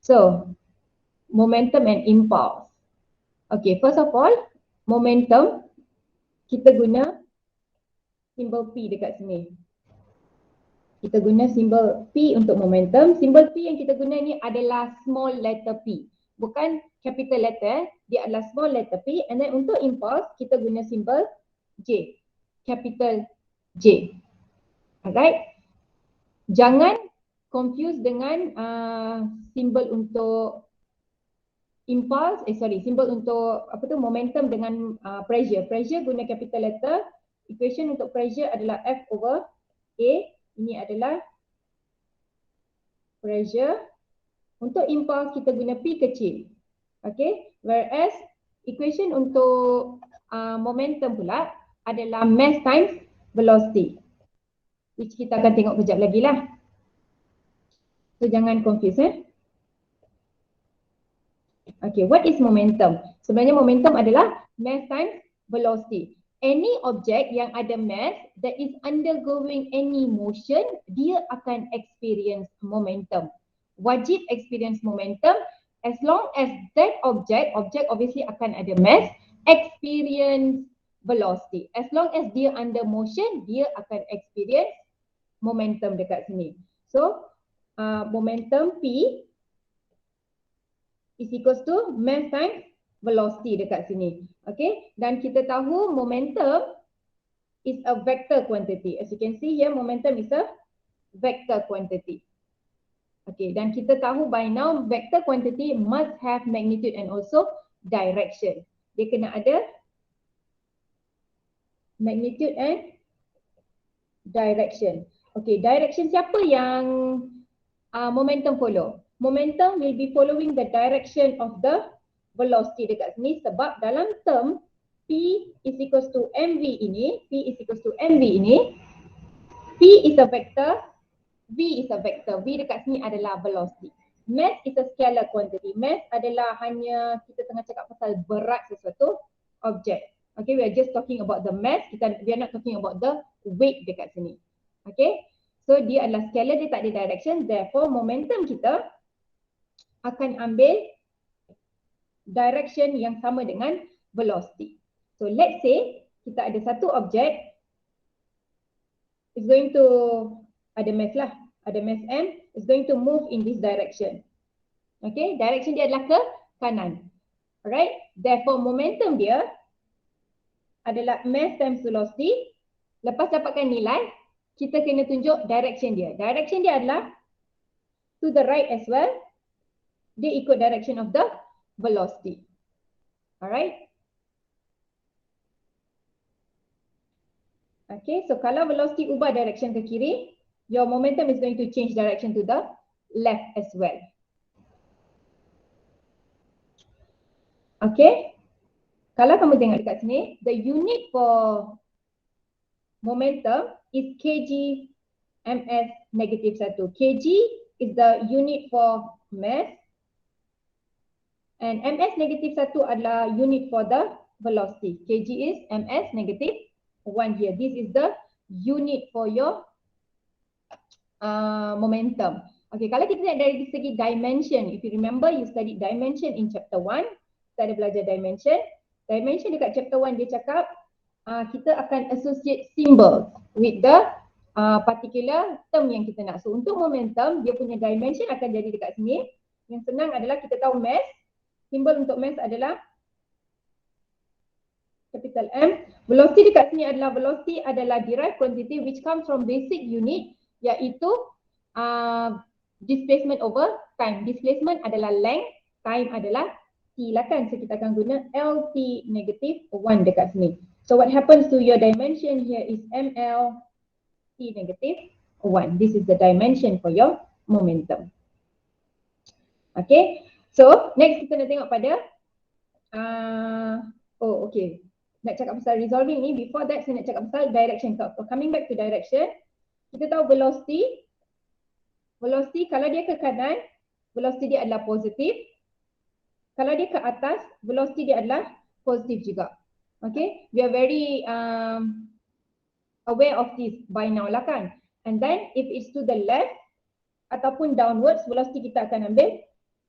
So, momentum and impulse. Okay, first of all, momentum, kita guna simbol P dekat sini. Kita guna simbol P untuk momentum. Simbol P yang kita guna ni adalah small letter P. Bukan capital letter, dia adalah small letter P. And then untuk impulse, kita guna simbol J, capital J. Alright. Jangan confuse dengan simbol untuk impulse, simbol untuk momentum dengan pressure. Pressure guna capital letter. Equation untuk pressure adalah F over A. Ini adalah pressure. Untuk impulse kita guna P kecil. Okay. Whereas equation untuk momentum pula adalah mass times velocity. Which kita akan tengok kejap lagi lah. So jangan confuse Okay, what is momentum? Sebenarnya momentum adalah mass times velocity. Any object yang ada mass that is undergoing any motion, dia akan experience momentum. Wajib experience momentum as long as that object obviously akan ada mass, experience velocity. As long as dia under motion, dia akan experience momentum dekat sini. So, momentum P is equals to mass times velocity dekat sini. Okay, dan kita tahu momentum is a vector quantity. As you can see here, momentum is a vector quantity. Okay, dan kita tahu by now vector quantity must have magnitude and also direction. Dia kena ada magnitude and direction. Okay, direction siapa yang momentum follow? Momentum will be following the direction of the velocity dekat sini sebab dalam term P is equals to mv ini, P is a vector, V is a vector. V dekat sini adalah velocity. Mass is a scalar quantity. Mass adalah hanya kita tengah cakap pasal berat sesuatu objek. Okay, we are just talking about the mass. We are not talking about the weight dekat sini. Okay, so dia adalah scalar, dia tak ada direction. Therefore, momentum kita akan ambil direction yang sama dengan velocity. So, let's say kita ada satu objek, it's going to ada mass lah, ada mass M, is going to move in this direction. Okay, direction dia adalah ke kanan. Alright, therefore momentum dia adalah mass times velocity. Lepas dapatkan nilai, kita kena tunjuk direction dia. Direction dia adalah to the right as well. Dia ikut direction of the velocity. Alright. Okay, so kalau velocity ubah direction ke kiri, your momentum is going to change direction to the left as well. Okay. Kalau kamu tengok dekat sini, the unit for momentum is kg ms negative 1. Kg is the unit for mass and ms negative 1 adalah unit for the velocity. Kg is ms negative 1 here. This is the unit for your momentum. Okay, kalau kita lihat dari segi dimension, if you remember you studied dimension in chapter 1, kita ada belajar dimension. Dimension dekat chapter 1 dia cakap kita akan associate symbols with the particular term yang kita nak. So untuk momentum, dia punya dimension akan jadi dekat sini. Yang senang adalah kita tahu mass, simbol untuk mass adalah capital M. Velocity dekat sini adalah derived quantity which comes from basic unit, iaitu displacement over time. Displacement adalah length, time adalah T lah kan. So kita akan guna LT negative 1 dekat sini. So what happens to your dimension here is ML T negative 1. This is the dimension for your momentum. Okay. So next kita nak tengok pada okay. Nak cakap pasal resolving ni, before that saya nak cakap pasal direction. So coming back to direction, kita tahu velocity. Velocity kalau dia ke kanan, velocity dia adalah positif. Kalau dia ke atas, velocity dia adalah positif juga. Okay, we are very aware of this by now lah kan. And then if it's to the left ataupun downwards, velocity kita akan ambil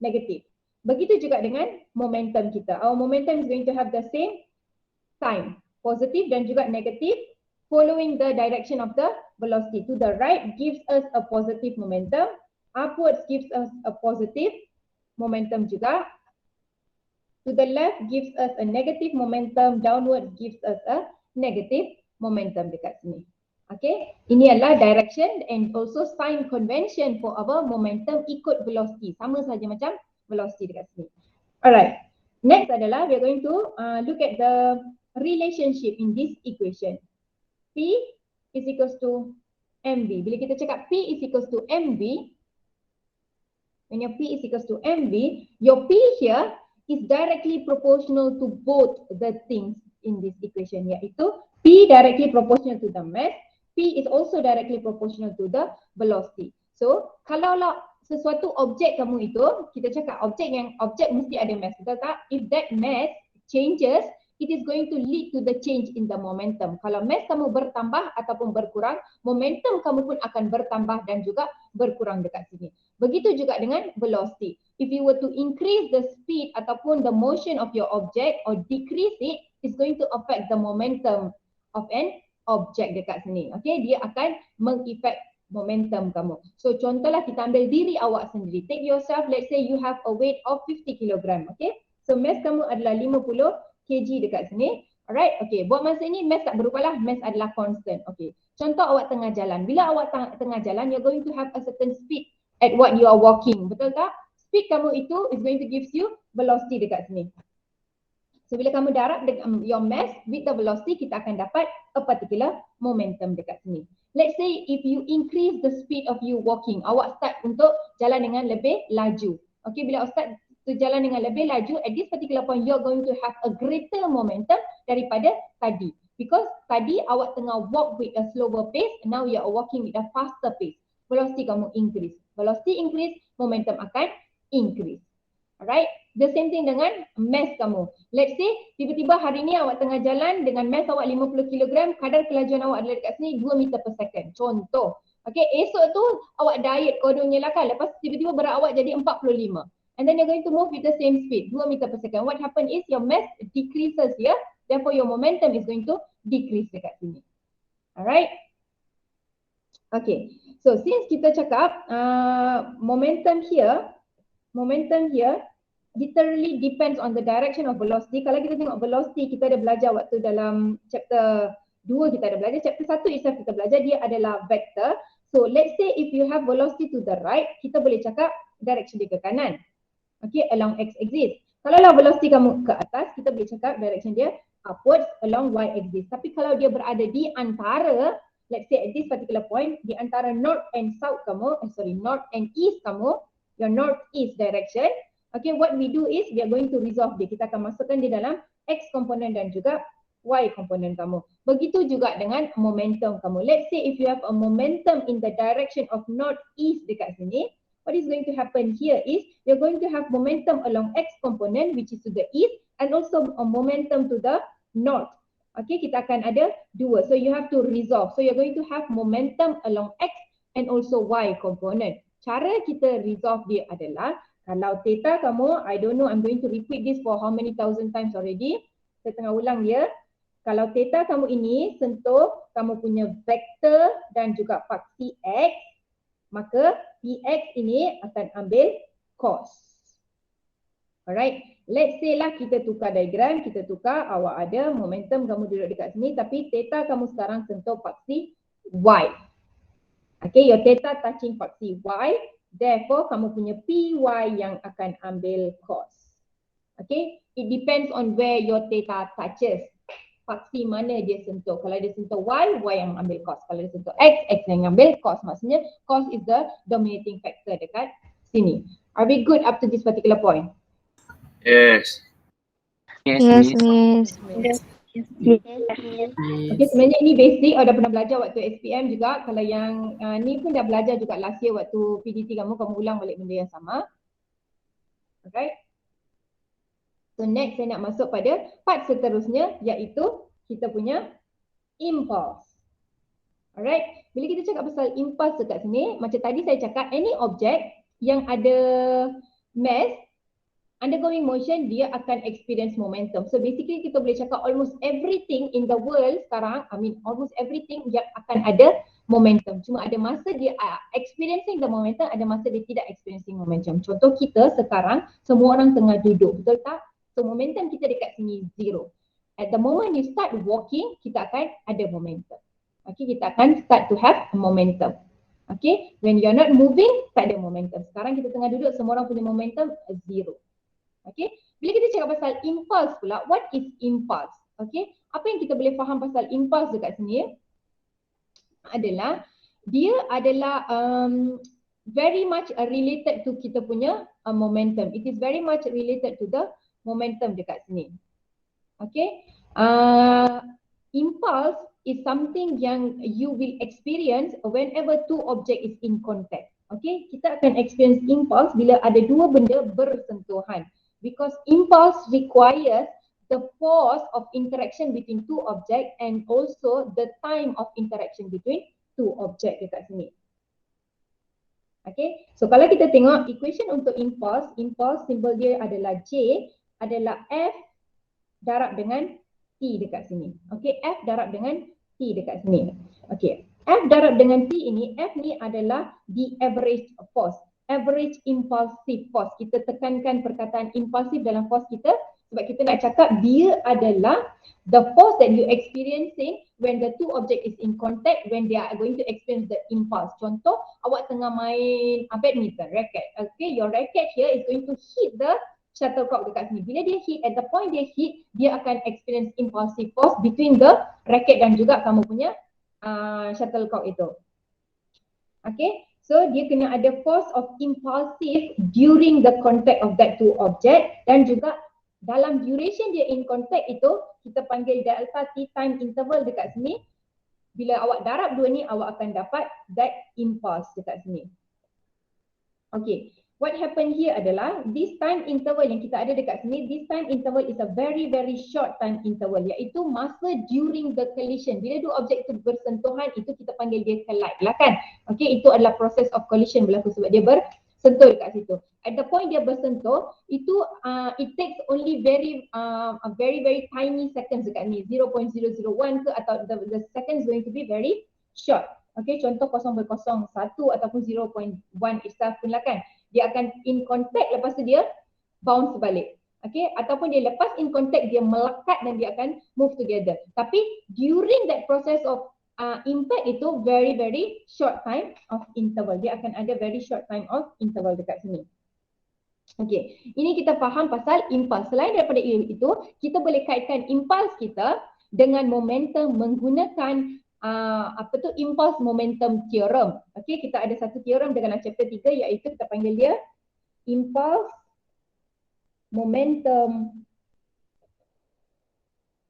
negative. Begitu juga dengan momentum kita. Our momentum is going to have the same sign, positive dan juga negative, following the direction of the velocity. To the right gives us a positive momentum, upwards gives us a positive momentum juga. To the left gives us a negative momentum, downwards gives us a negative momentum dekat sini. Okay, ini adalah direction and also sign convention for our momentum ikut velocity. Sama saja macam velocity dekat sini. Alright, next adalah we are going to look at the relationship in this equation. P is equals to mv. Bila kita cakap P is equals to mv, when your P is equals to mv, your P here is directly proportional to both the things in this equation, iaitu P directly proportional to the mass, P is also directly proportional to the velocity. So, kalaulah sesuatu objek kamu itu, kita cakap objek mesti ada mass, betul tak? If that mass changes, it is going to lead to the change in the momentum. Kalau mass kamu bertambah ataupun berkurang, momentum kamu pun akan bertambah dan juga berkurang dekat sini. Begitu juga dengan velocity. If you were to increase the speed ataupun the motion of your object or decrease it, it's going to affect the momentum of an object dekat sini. Okay, dia akan mengefek momentum kamu. So contohlah kita ambil diri awak sendiri. Take yourself, let's say you have a weight of 50 kg. Okay, so mass kamu adalah 50 kg dekat sini. Alright, okay, buat masa ini mass tak berubah lah, mass adalah constant. Okay, contoh awak tengah jalan. Bila awak tengah jalan, you're going to have a certain speed at what you are walking. Betul tak? Speed kamu itu is going to give you velocity dekat sini. So bila kamu darab your mass with the velocity, kita akan dapat a particular momentum dekat sini. Let's say if you increase the speed of you walking, awak start untuk jalan dengan lebih laju. Okay, bila awak start to jalan dengan lebih laju, at this particular point you're going to have a greater momentum daripada tadi. Because tadi awak tengah walk with a slower pace, now you are walking with a faster pace. Velocity kamu increase. Velocity increase, momentum akan increase. Alright, the same thing dengan mass kamu. Let's say tiba-tiba hari ni awak tengah jalan dengan mass awak 50 kg, kadar kelajuan awak adalah dekat sini 2 meter per second. Contoh. Okay, esok tu awak diet kononnya lah kan, lepas tiba-tiba berat awak jadi 45. And then you're going to move with the same speed, 2 meter per second. What happen is your mass decreases here, therefore your momentum is going to decrease dekat sini. Alright. Okay, so since kita cakap momentum here literally depends on the direction of velocity. Kalau kita tengok velocity, kita ada belajar waktu dalam chapter 2 kita ada belajar. Chapter 1 itself kita belajar, dia adalah vector. So let's say if you have velocity to the right, kita boleh cakap direction dia ke kanan. Okay, along x-axis. Kalau lah velocity kamu ke atas, kita boleh cakap direction dia upwards along y-axis. Tapi kalau dia berada di antara, let's say at this particular point, di antara north and south kamu, north and east kamu, your northeast direction, okay, what we do is we are going to resolve dia. Kita akan masukkan dia dalam x component dan juga y component kamu. Begitu juga dengan momentum kamu. Let's say if you have a momentum in the direction of northeast dekat sini, what is going to happen here is you're going to have momentum along x component which is to the east and also a momentum to the north. Okay, kita akan ada dua. So you have to resolve. So you're going to have momentum along x and also y component. Cara kita resolve dia adalah kalau theta kamu, I don't know, I'm going to repeat this for how many thousand times already. Saya tengah ulang dia. Kalau theta kamu ini sentuh kamu punya vektor dan juga paksi x, maka px ini akan ambil cos. Alright, let's say lah kita tukar diagram, kita tukar, awak ada momentum kamu duduk dekat sini tapi theta kamu sekarang sentuh paksi y. Okay, your theta touching paksi y, therefore kamu punya py yang akan ambil cos. Okay, it depends on where your theta touches. Paksi mana dia sentuh. Kalau dia sentuh y, y yang ambil cos. Kalau dia sentuh x, x yang ambil cos. Maksudnya cos is the dominating factor dekat sini. Are we good up to this particular point? Yes. Yes, Miss. Okay, sebenarnya ini basic, dah pernah belajar waktu SPM juga. Kalau yang ni pun dah belajar juga last year waktu PDT kamu ulang balik benda yang sama. Alright. So next saya nak masuk pada part seterusnya iaitu kita punya impulse. Alright, bila kita cakap pasal impulse dekat sini, macam tadi saya cakap any object yang ada mass undergoing motion, dia akan experience momentum. So basically kita boleh cakap almost everything in the world sekarang, almost everything yang akan ada momentum. Cuma ada masa dia experiencing the momentum, ada masa dia tidak experiencing momentum. Contoh kita sekarang, semua orang tengah duduk, betul tak? So momentum kita dekat sini zero. At the moment you start walking, kita akan ada momentum. Okay, kita akan start to have a momentum. Okay, when you're not moving, tak ada momentum. Sekarang kita tengah duduk, semua orang punya momentum zero. Okay, bila kita cakap pasal impulse pula, what is impulse? Okay, apa yang kita boleh faham pasal impulse dekat sini adalah dia adalah very much related to kita punya momentum. It is very much related to the momentum dekat sini. Okay, impulse is something yang you will experience whenever two object is in contact. Okay, kita akan experience impulse bila ada dua benda bersentuhan. Because impulse requires the force of interaction between two objects and also the time of interaction between two objects dekat sini. Okay, so kalau kita tengok equation untuk impulse, simbol dia adalah J, adalah F darab dengan T dekat sini. Okay, F darab dengan T dekat sini. Okay, F darab dengan T ini, F ni adalah the average force. Average impulsive force. Kita tekankan perkataan impulsive dalam force kita sebab kita nak cakap dia adalah the force that you experiencing when the two object is in contact, when they are going to experience the impulse. Contoh, awak tengah main badminton, racket. Okay, your racket here is going to hit the shuttlecock dekat sini. Bila dia hit, at the point dia hit, dia akan experience impulsive force between the racket dan juga kamu punya shuttlecock itu. Okay, so dia kena ada force of impulsive during the contact of that two object dan juga dalam duration dia in contact itu kita panggil delta T time interval dekat sini. Bila awak darab dua ni, awak akan dapat that impulse dekat sini. Okay, what happened here adalah this time interval yang kita ada dekat sini, this time interval is a very short time interval, iaitu masa during the collision. Bila dua objek itu bersentuhan, itu kita panggil dia collide lah kan. Okay, itu adalah proses of collision berlaku sebab dia bersentuh dekat situ. At the point dia bersentuh, itu it takes only very tiny seconds dekat ni, 0.001 ke, atau the seconds going to be very short. Okay, contoh 0.01 ataupun 0.1 itself pun lah kan. Dia akan in contact, lepas tu dia bounce balik. Okay, ataupun dia lepas in contact, dia melekat dan dia akan move together. Tapi during that process of impact itu very short time of interval. Dia akan ada very short time of interval dekat sini. Okay, ini kita faham pasal impulse. Selain daripada itu, kita boleh kaitkan impulse kita dengan momentum menggunakan impulse momentum theorem. Okay, kita ada satu theorem dalam chapter 3 iaitu kita panggil dia impulse momentum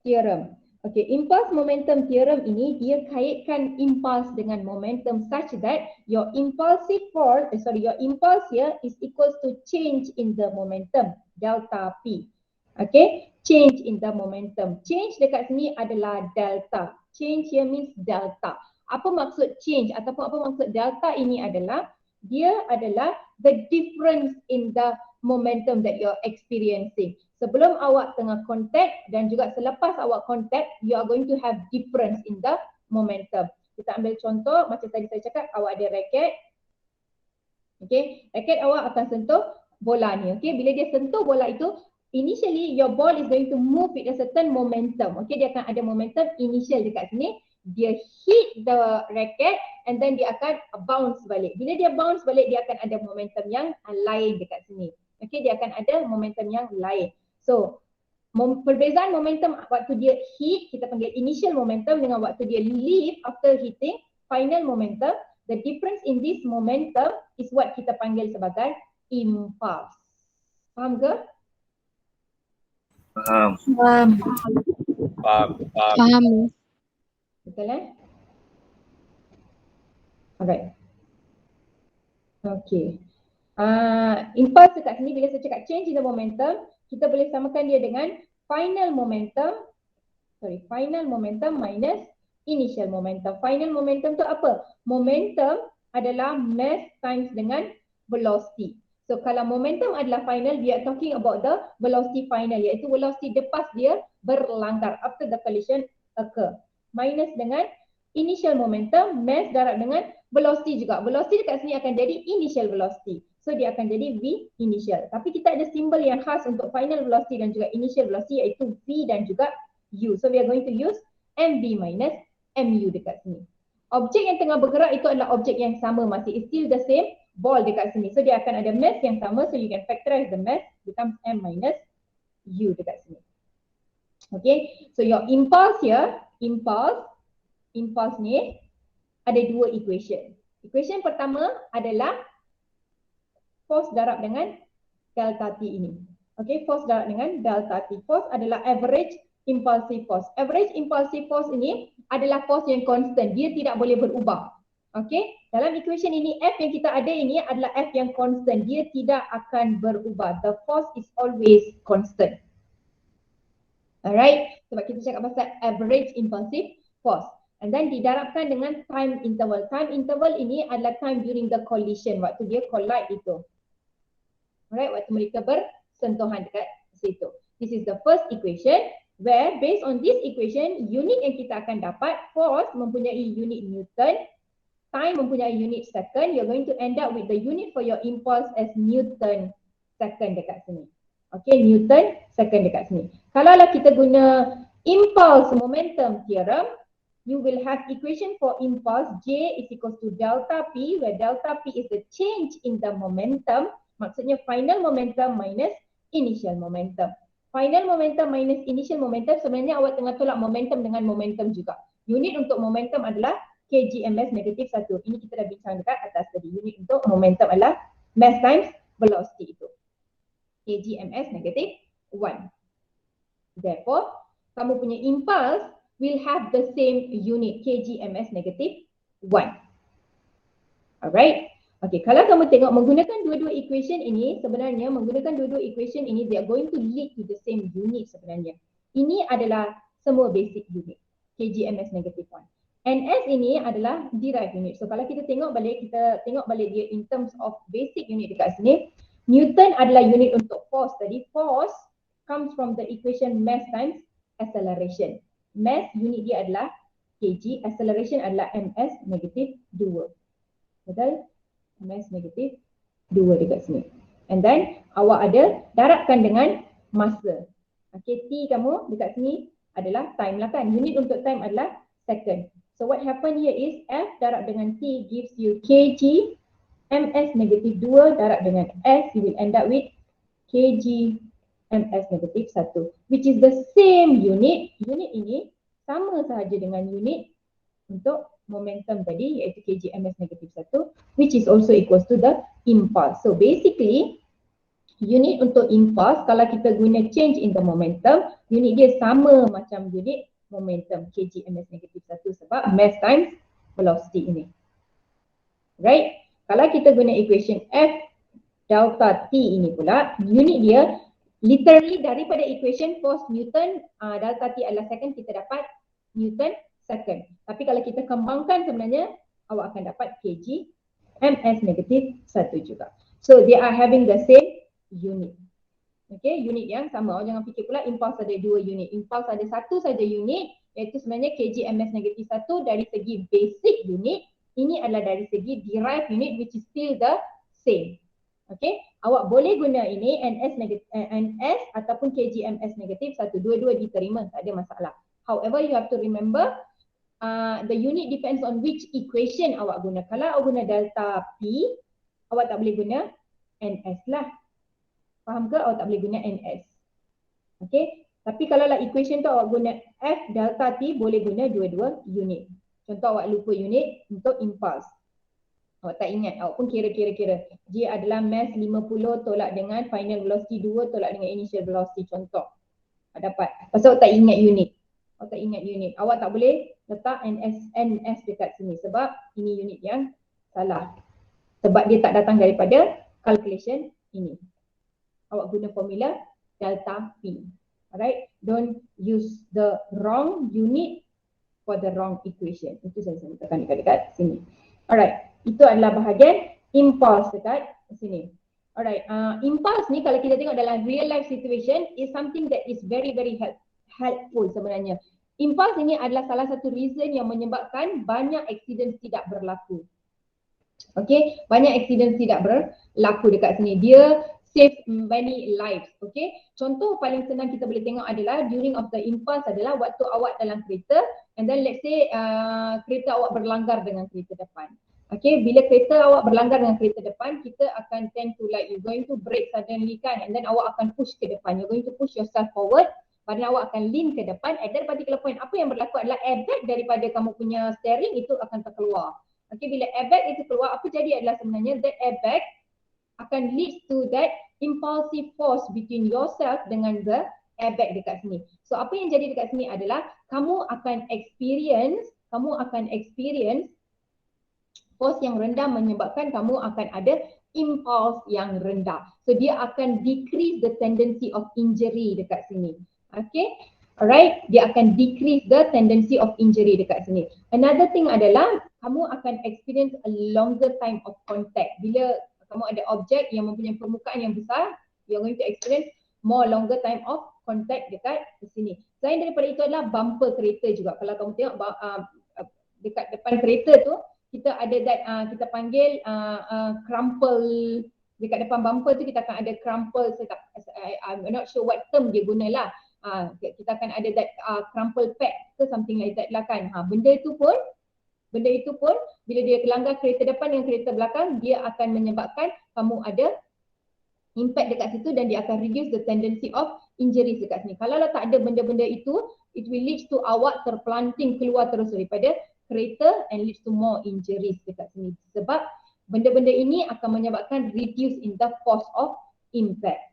theorem. Okay, impulse momentum theorem ini dia kaitkan impulse dengan momentum such that your impulse here is equals to change in the momentum, delta P. Okay, change in the momentum. Change dekat sini adalah delta. Change here means delta. Apa maksud change ataupun apa maksud delta ini adalah dia adalah the difference in the momentum that you're experiencing. Sebelum awak tengah contact dan juga selepas awak contact, you are going to have difference in the momentum. Kita ambil contoh macam tadi saya cakap, awak ada racket. Okay, racket awak akan sentuh bola ni. Okay, bila dia sentuh bola itu, initially your ball is going to move with a certain momentum. Okay, dia akan ada momentum initial dekat sini. Dia hit the racket and then dia akan bounce balik. Bila dia bounce balik, dia akan ada momentum yang lain dekat sini. Okay, dia akan ada momentum yang lain. So, perbezaan momentum waktu dia hit, kita panggil initial momentum, dengan waktu dia leave after hitting, final momentum. The difference in this momentum is what kita panggil sebagai impulse. Faham ke? Faham. Faham. Betul Alright. Okay. Impulse dekat sini, bila saya cakap change in the momentum, kita boleh samakan dia dengan final momentum minus initial momentum. Final momentum tu apa? Momentum adalah mass times dengan velocity. So kalau momentum adalah final, we are talking about the velocity final, iaitu velocity lepas dia berlanggar, after the collision occur. Minus dengan initial momentum, mass darab dengan velocity juga. Velocity dekat sini akan jadi initial velocity. So dia akan jadi V initial. Tapi kita ada simbol yang khas untuk final velocity dan juga initial velocity, iaitu V dan juga U. So we are going to use mv minus mu dekat sini. Objek yang tengah bergerak itu adalah objek yang sama, masih still the same ball dekat sini. So dia akan ada mass yang sama, so you can factorize the mass becomes m minus u dekat sini. Okay, so your impulse here, impulse ni ada dua equation. Equation pertama adalah force darab dengan delta T ini. Okay, force darab dengan delta T. Force adalah average impulsive force. Average impulsive force ini adalah force yang constant. Dia tidak boleh berubah. Okay, dalam equation ini F yang kita ada ini adalah F yang constant. Dia tidak akan berubah. The force is always constant. Alright, sebab kita cakap pasal average impulsive force. And then didarabkan dengan time interval. Time interval ini adalah time during the collision. Waktu dia collide itu. Alright, waktu mereka bersentuhan dekat situ. This is the first equation. Where based on this equation, unit yang kita akan dapat, force mempunyai unit Newton, time mempunyai unit second. You're going to end up with the unit for your impulse as Newton second dekat sini. Okay, Newton second dekat sini. Kalaulah kita guna impulse momentum theorem, you will have equation for impulse J is equals to delta P, where delta P is the change in the momentum. Maksudnya final momentum minus initial momentum. Final momentum minus initial momentum, sebenarnya awak tengah tolak momentum dengan momentum juga. Unit untuk momentum adalah kgms negatif 1. Ini kita dah bincang dekat atas tadi. Unit untuk momentum adalah mass times velocity itu. kgms negatif 1. Therefore, kamu punya impulse will have the same unit, kgms negatif 1. Alright. Okay, kalau kamu tengok menggunakan dua-dua equation ini, sebenarnya menggunakan dua-dua equation ini, they are going to lead to the same unit sebenarnya. Ini adalah semua basic unit, kgms negatif 1. NS ini adalah derived unit. So kalau kita tengok balik dia in terms of basic unit dekat sini, Newton adalah unit untuk force tadi. Force comes from the equation mass times acceleration. Mass unit dia adalah kg, acceleration adalah ms negatif 2. Betul? Ms negatif 2 dekat sini. And then awak ada darabkan dengan masa. Okay, T kamu dekat sini adalah time lah kan. Unit untuk time adalah second. So what happen here is F darab dengan T gives you kg ms negatif 2 darab dengan S, you will end up with kg ms negatif 1, which is the same unit. Unit ini sama sahaja dengan unit untuk momentum tadi, iaitu kg ms negatif 1, which is also equals to the impulse. So basically, unit untuk impulse, kalau kita guna change in the momentum, unit dia sama macam unit momentum, kg ms negatif 1, sebab mass times velocity ini. Right? Kalau kita guna equation F delta T ini pula, unit dia literally daripada equation force Newton, delta T adalah second, kita dapat Newton second. Tapi kalau kita kembangkan sebenarnya, awak akan dapat kg ms negatif 1 juga. So they are having the same unit. Okay, unit yang sama. Awak jangan fikir pula impulse ada dua unit. Impulse ada satu saja unit, iaitu sebenarnya kg ms negatif 1 dari segi basic unit. Ini adalah dari segi derived unit, which is still the same. Okay, awak boleh guna ini ns ataupun kg ms negatif 1. Dua-dua diterima, tak ada masalah. However, you have to remember the unit depends on which equation awak guna. Kalau awak guna delta P, awak tak boleh guna NS lah. Faham ke? Awak tak boleh guna NS. Okay. Tapi kalau lah equation tu awak guna F delta T, boleh guna dua-dua unit. Contoh awak lupa unit untuk impulse. Awak tak ingat, awak pun kira-kira. J adalah mass 50 tolak dengan final velocity 2 tolak dengan initial velocity, contoh. Dapat. Pasal awak tak ingat unit. Awak tak boleh letak NS dekat sini sebab ini unit yang salah. Sebab dia tak datang daripada calculation ini. Awak guna formula delta P. Alright, don't use the wrong unit for the wrong equation. Itu saya tekan dekat sini. Alright, itu adalah bahagian impulse dekat sini. Alright, impulse ni kalau kita tengok dalam real life situation is something that is very helpful sebenarnya. Impulse ini adalah salah satu reason yang menyebabkan banyak accident tidak berlaku. Okay, banyak accident tidak berlaku dekat sini. Dia save many lives. Okay, contoh paling senang kita boleh tengok adalah during of the impulse adalah waktu awak dalam kereta and then let's say kereta awak berlanggar dengan kereta depan. Okay, bila kereta awak berlanggar dengan kereta depan, kita akan tend to like you're going to brake suddenly kan, and then awak akan push ke depan. You're going to push yourself forward, badan awak akan lean ke depan. At that particular point, apa yang berlaku adalah airbag daripada kamu punya steering itu akan terkeluar. Okay, bila airbag itu keluar, apa jadi adalah sebenarnya that airbag akan lead to that impulsive force between yourself dengan the airbag dekat sini. So apa yang jadi dekat sini adalah kamu akan experience force yang rendah menyebabkan kamu akan ada impulse yang rendah. So dia akan decrease the tendency of injury dekat sini. Okay, alright, dia akan decrease the tendency of injury dekat sini. Another thing adalah kamu akan experience a longer time of contact. Bila kamu ada objek yang mempunyai permukaan yang besar, you're going to experience more longer time of contact dekat sini. Selain daripada itu adalah bumper kereta juga. Kalau kamu tengok dekat depan kereta tu, kita ada that kita panggil crumple. Dekat depan bumper tu kita akan ada crumple. I'm not sure what term dia gunalah. Kita akan ada that crumple pad ke something like that lah kan. Benda itu pun bila dia kelanggar kereta depan dengan kereta belakang, dia akan menyebabkan kamu ada impact dekat situ dan dia akan reduce the tendency of injuries dekat sini. Kalau tak ada benda-benda itu, it will lead to awak terpelanting keluar terus daripada kereta and leads to more injuries dekat sini. Sebab benda-benda ini akan menyebabkan reduce in the force of impact.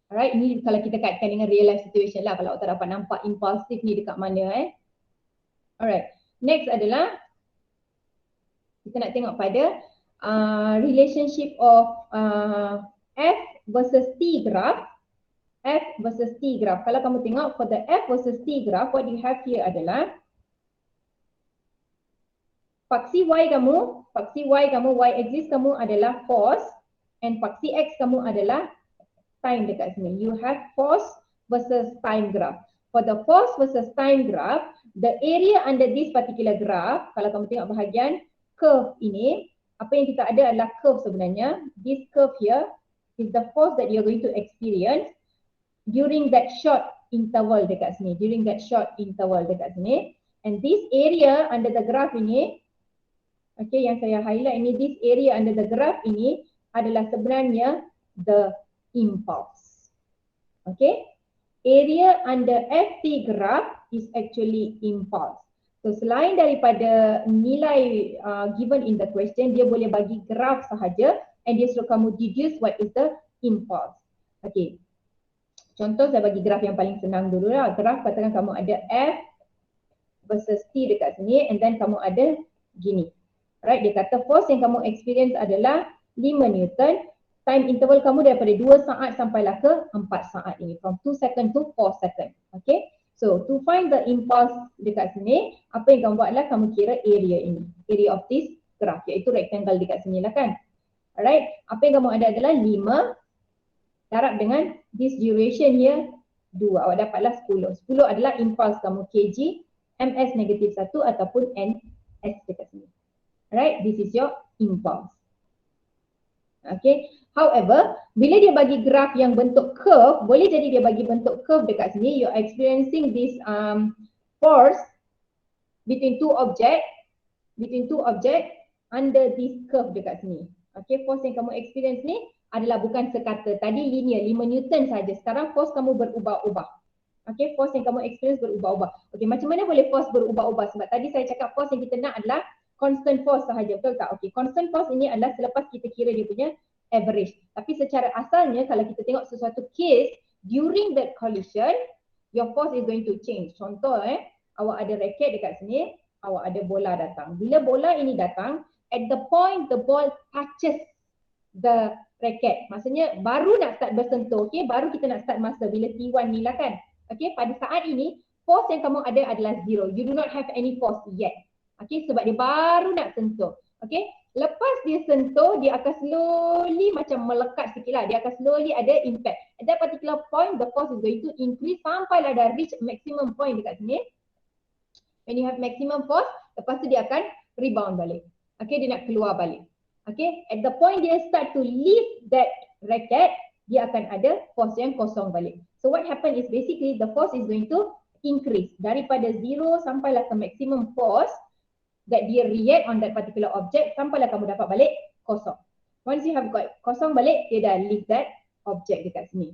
Alright, ini kalau kita kaitkan dengan real life situation lah, kalau tak dapat nampak impulsif ni dekat mana Alright, next adalah kita nak tengok pada relationship of F versus T graph. F versus T graph. Kalau kamu tengok for the F versus T graph, what you have here adalah faksi Y kamu, Y axis kamu adalah force and faksi X kamu adalah time dekat sini. You have force versus time graph. For the force versus time graph, the area under this particular graph, kalau kamu tengok bahagian curve ini, apa yang kita ada adalah curve sebenarnya. This curve here is the force that you're going to experience during that short interval dekat sini. And this area under the graph ini, okay, yang saya highlight ini, this area under the graph ini adalah sebenarnya the impulse. Okay, area under FT graph is actually impulse. So selain daripada nilai given in the question, dia boleh bagi graph sahaja and dia suruh kamu deduce what is the impulse. Okay, contoh saya bagi graph yang paling senang dulu lah. Graph katakan kamu ada F versus T dekat sini and then kamu ada gini. Right, dia kata force yang kamu experience adalah 5 Newton. Time interval kamu daripada 2 saat sampailah ke 4 saat ini. From 2 second to 4 second. Okay. So to find the impulse dekat sini, apa yang kamu buat adalah kamu kira area ini. Area of this graph, iaitu rectangle dekat sini lah kan. Alright. Apa yang kamu ada adalah 5 darab dengan this duration here 2. Awak dapatlah 10. 10 adalah impulse kamu kg, ms negatif 1 ataupun ns dekat sini. Alright, this is your impulse. Okay, however, bila dia bagi graph yang bentuk curve, boleh jadi dia bagi bentuk curve dekat sini, you're experiencing this force between two object under this curve dekat sini. Okay, force yang kamu experience ni adalah bukan sekata, tadi linear 5 Newton saja, sekarang force kamu berubah-ubah. Okay, force yang kamu experience berubah-ubah. Okay, macam mana boleh force berubah-ubah? Sebab tadi saya cakap force yang kita nak adalah constant force sahaja, betul tak? Okay, constant force ini adalah selepas kita kira dia punya average. Tapi secara asalnya kalau kita tengok sesuatu case, during that collision, your force is going to change. Contoh awak ada raket dekat sini, awak ada bola datang. Bila bola ini datang, at the point the ball touches the racket, maksudnya baru nak start bersentuh, okay? Baru kita nak start masa bila T1 ni lah kan. Okay, pada saat ini, force yang kamu ada adalah 0. You do not have any force yet. Okay, sebab dia baru nak sentuh. Okay, Lepas dia sentuh, dia akan slowly macam melekat sikit lah. Dia akan slowly ada impact. At that particular point, the force is going to increase sampailah dah reach maximum point dekat sini. When you have maximum force, lepas tu dia akan rebound balik. Okay, dia nak keluar balik. Okay, at the point dia start to leave that racket, dia akan ada force yang kosong balik. So what happen is basically the force is going to increase. Daripada 0 sampailah ke maximum force that dia react on that particular object sampailah kamu dapat balik kosong. Once you have got kosong balik, dia dah leave that object dekat sini.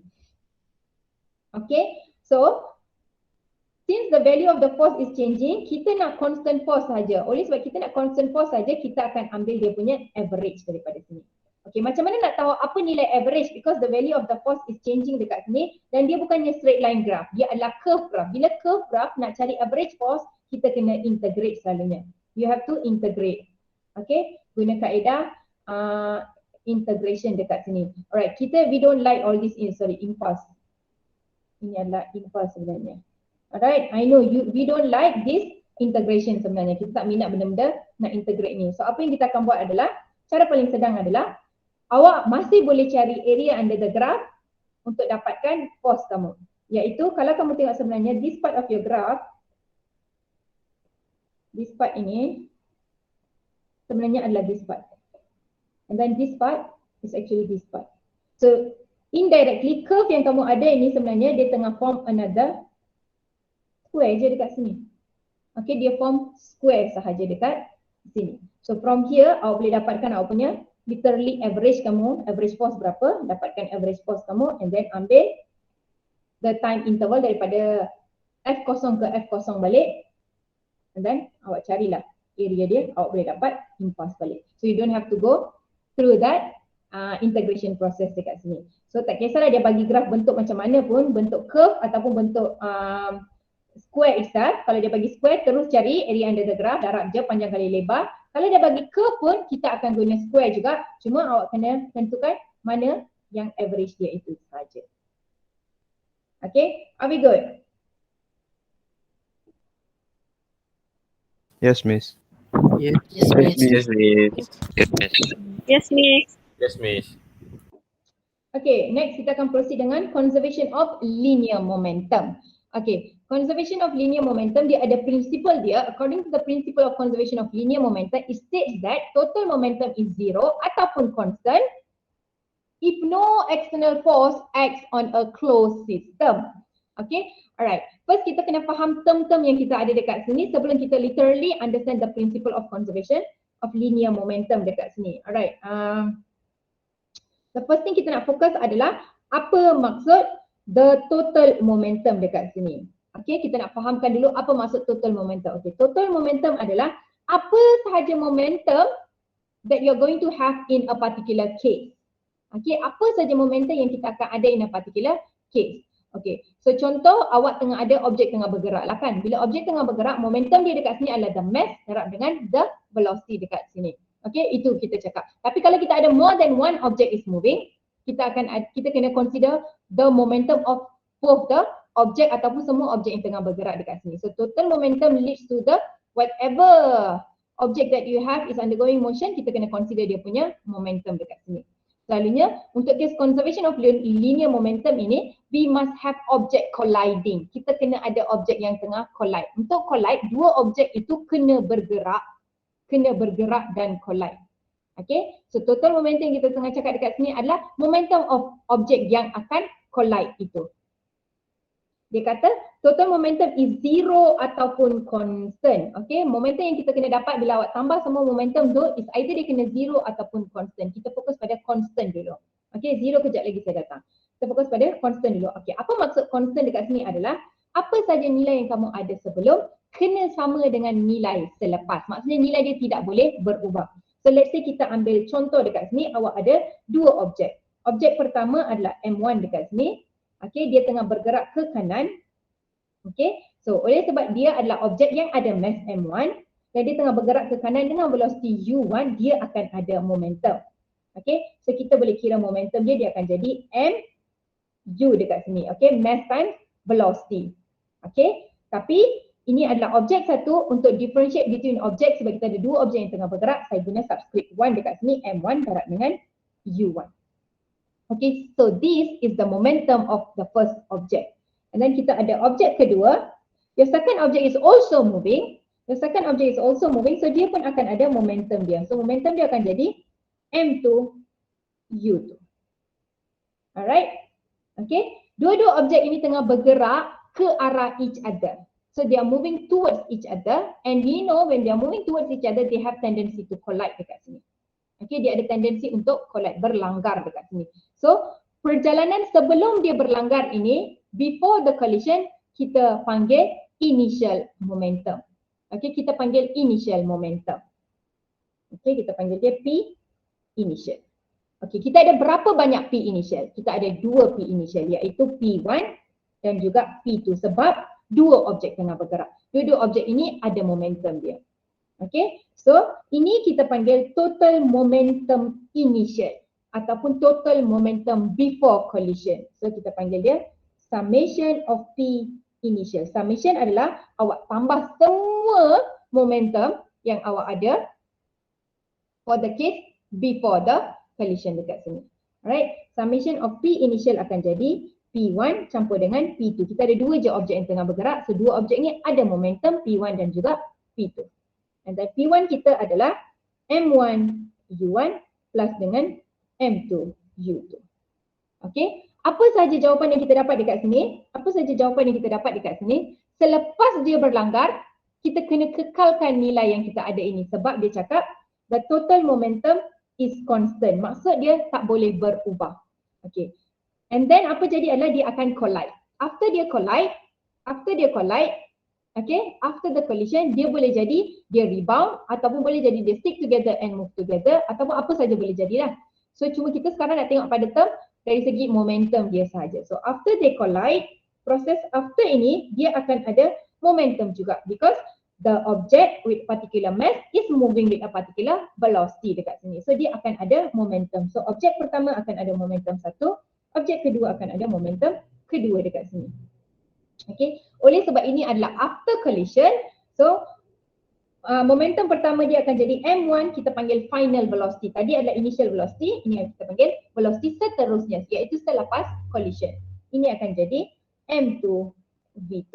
Okay, so since the value of the force is changing, kita nak constant force saja. Oleh sebab kita nak constant force saja, kita akan ambil dia punya average daripada sini. Okay, macam mana nak tahu apa nilai average? Because the value of the force is changing dekat sini dan dia bukannya straight line graph. Dia adalah curve graph. Bila curve graph nak cari average force, kita kena integrate selalunya. You have to integrate. Okay, guna kaedah integration dekat sini. Alright, we don't like all this impulse. Ini adalah impulse sebenarnya. Alright, I know we don't like this integration sebenarnya. Kita tak minat benda-benda nak integrate ni. So apa yang kita akan buat adalah, cara paling sedang adalah awak masih boleh cari area under the graph untuk dapatkan force kamu. Iaitu kalau kamu tengok sebenarnya this part of your graph, this part ini sebenarnya adalah this part. And then this part is actually this part. So indirectly curve yang kamu ada ini sebenarnya dia tengah form another square je dekat sini. Okay, dia form square sahaja dekat sini. So from here awak boleh dapatkan awak punya literally average kamu, average force berapa, dapatkan average force kamu and then ambil the time interval daripada F0 ke F0 balik and then awak carilah area dia, awak boleh dapat impulse balik. So you don't have to go through that integration process dekat sini. So tak kisahlah dia bagi graf bentuk macam mana pun, bentuk curve ataupun bentuk square itself. Kalau dia bagi square, terus cari area under the graph, darab je panjang kali lebar. Kalau dia bagi curve pun, kita akan guna square juga. Cuma awak kena tentukan mana yang average dia itu sahaja. Okay, are we good? Yes, Miss. Yes, miss. Yes, miss. Yes, miss. Yes, miss. Okay, next kita akan proceed dengan conservation of linear momentum. Okay, conservation of linear momentum, dia ada principle dia. According to the principle of conservation of linear momentum, it states that total momentum is zero ataupun constant if no external force acts on a closed system. Okay, alright. First kita kena faham term-term yang kita ada dekat sini sebelum kita literally understand the principle of conservation of linear momentum dekat sini. Alright. The first thing kita nak fokus adalah apa maksud the total momentum dekat sini. Okay, kita nak fahamkan dulu apa maksud total momentum. Okay, total momentum adalah apa sahaja momentum that you're going to have in a particular case. Okay, apa sahaja momentum yang kita akan ada in a particular case. Okay, so contoh awak tengah ada objek tengah bergerak lah kan. Bila objek tengah bergerak, momentum dia dekat sini adalah the mass darab dengan the velocity dekat sini. Okay, itu kita cakap. Tapi kalau kita ada more than one object is moving, kita kena consider the momentum of both the object ataupun semua objek yang tengah bergerak dekat sini. So total momentum leads to the whatever object that you have is undergoing motion, kita kena consider dia punya momentum dekat sini. Selalunya untuk case conservation of linear momentum ini, we must have object colliding. Kita kena ada objek yang tengah collide. Untuk collide, dua objek itu kena bergerak dan collide. Okay, so total momentum yang kita tengah cakap dekat sini adalah momentum of objek yang akan collide itu. Dia kata total momentum is zero ataupun constant. Okay, momentum yang kita kena dapat bila awak tambah semua momentum tu is either dia kena zero ataupun constant. Kita fokus pada constant dulu. Okay, zero kejap lagi saya datang. Kita fokus pada constant dulu. Okay, apa maksud constant dekat sini adalah apa saja nilai yang kamu ada sebelum kena sama dengan nilai selepas. Maksudnya nilai dia tidak boleh berubah. So let's say kita ambil contoh dekat sini, awak ada dua objek. Objek pertama adalah M1 dekat sini. Okay, dia tengah bergerak ke kanan. Okay, so oleh sebab dia adalah objek yang ada mass M1 dan dia tengah bergerak ke kanan dengan velocity U1, dia akan ada momentum. Okay, so kita boleh kira momentum dia akan jadi MU dekat sini. Okay, mass times velocity. Okay, tapi Ini adalah objek satu. Untuk differentiate between objek, sebab kita ada dua objek yang tengah bergerak, saya guna subscript 1 dekat sini, M1 darab dengan U1. Okay, so this is the momentum of the first object. And then kita ada objek kedua. Your second object is also moving. The second object is also moving, so dia pun akan ada momentum dia. So momentum dia akan jadi M2 U2. Alright. Okay. Dua-dua objek ini tengah bergerak ke arah each other. So they are moving towards each other, and we know when they are moving towards each other, they have tendency to collide dekat sini. Okay, dia ada tendensi untuk collide, berlanggar dekat sini. So perjalanan sebelum dia berlanggar ini, before the collision, kita panggil initial momentum. Okay, kita panggil initial momentum. Okay, kita panggil dia P initial. Okay, kita ada berapa banyak P initial? Kita ada dua P initial, iaitu P1 dan juga P2, sebab dua objek tengah bergerak. Dua-dua objek ini ada momentum dia. Okay, so ini kita panggil total momentum initial ataupun total momentum before collision. So kita panggil dia summation of P initial. Summation adalah awak tambah semua momentum yang awak ada for the case before the collision dekat sini. Alright, summation of P initial akan jadi P1 campur dengan P2. Kita ada dua je objek yang tengah bergerak. So dua objek ni ada momentum P1 dan juga P2. And then P1 kita adalah M1 U1 plus dengan M2 U2. Okay. Apa sahaja jawapan yang kita dapat dekat sini? Apa sahaja jawapan yang kita dapat dekat sini? Selepas dia berlanggar, kita kena kekalkan nilai yang kita ada ini. Sebab dia cakap the total momentum is constant. Maksud dia tak boleh berubah. Okay. And then apa jadi adalah dia akan collide. After dia collide, okay, after the collision, dia boleh jadi dia rebound ataupun boleh jadi dia stick together and move together ataupun apa saja boleh jadilah. So cuma kita sekarang nak tengok pada term dari segi momentum dia sahaja. So after they collide, proses after ini dia akan ada momentum juga because the object with particular mass is moving with a particular velocity dekat sini. So dia akan ada momentum. So objek pertama akan ada momentum satu. Objek kedua akan ada momentum kedua dekat sini. Okay. Oleh sebab ini adalah after collision, so momentum pertama dia akan jadi M1, kita panggil final velocity. Tadi adalah initial velocity, ini yang kita panggil velocity seterusnya, iaitu selepas collision. Ini akan jadi M2 V2.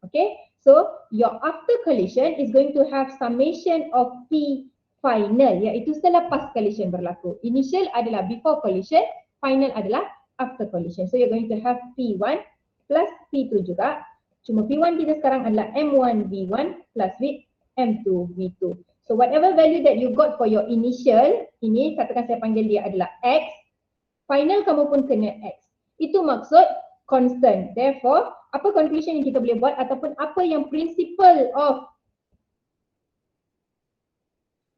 Okay. So your after collision is going to have summation of P final, iaitu selepas collision berlaku. Initial adalah before collision, final adalah after collision. So you're going to have P1 plus P2 juga. Cuma P1 kita sekarang adalah M1 V1 plus with M2 V2. So whatever value that you got for your initial, ini katakan saya panggil dia adalah X, final kamu pun kena X. Itu maksud constant. Therefore, apa conclusion yang kita boleh buat ataupun apa yang principle of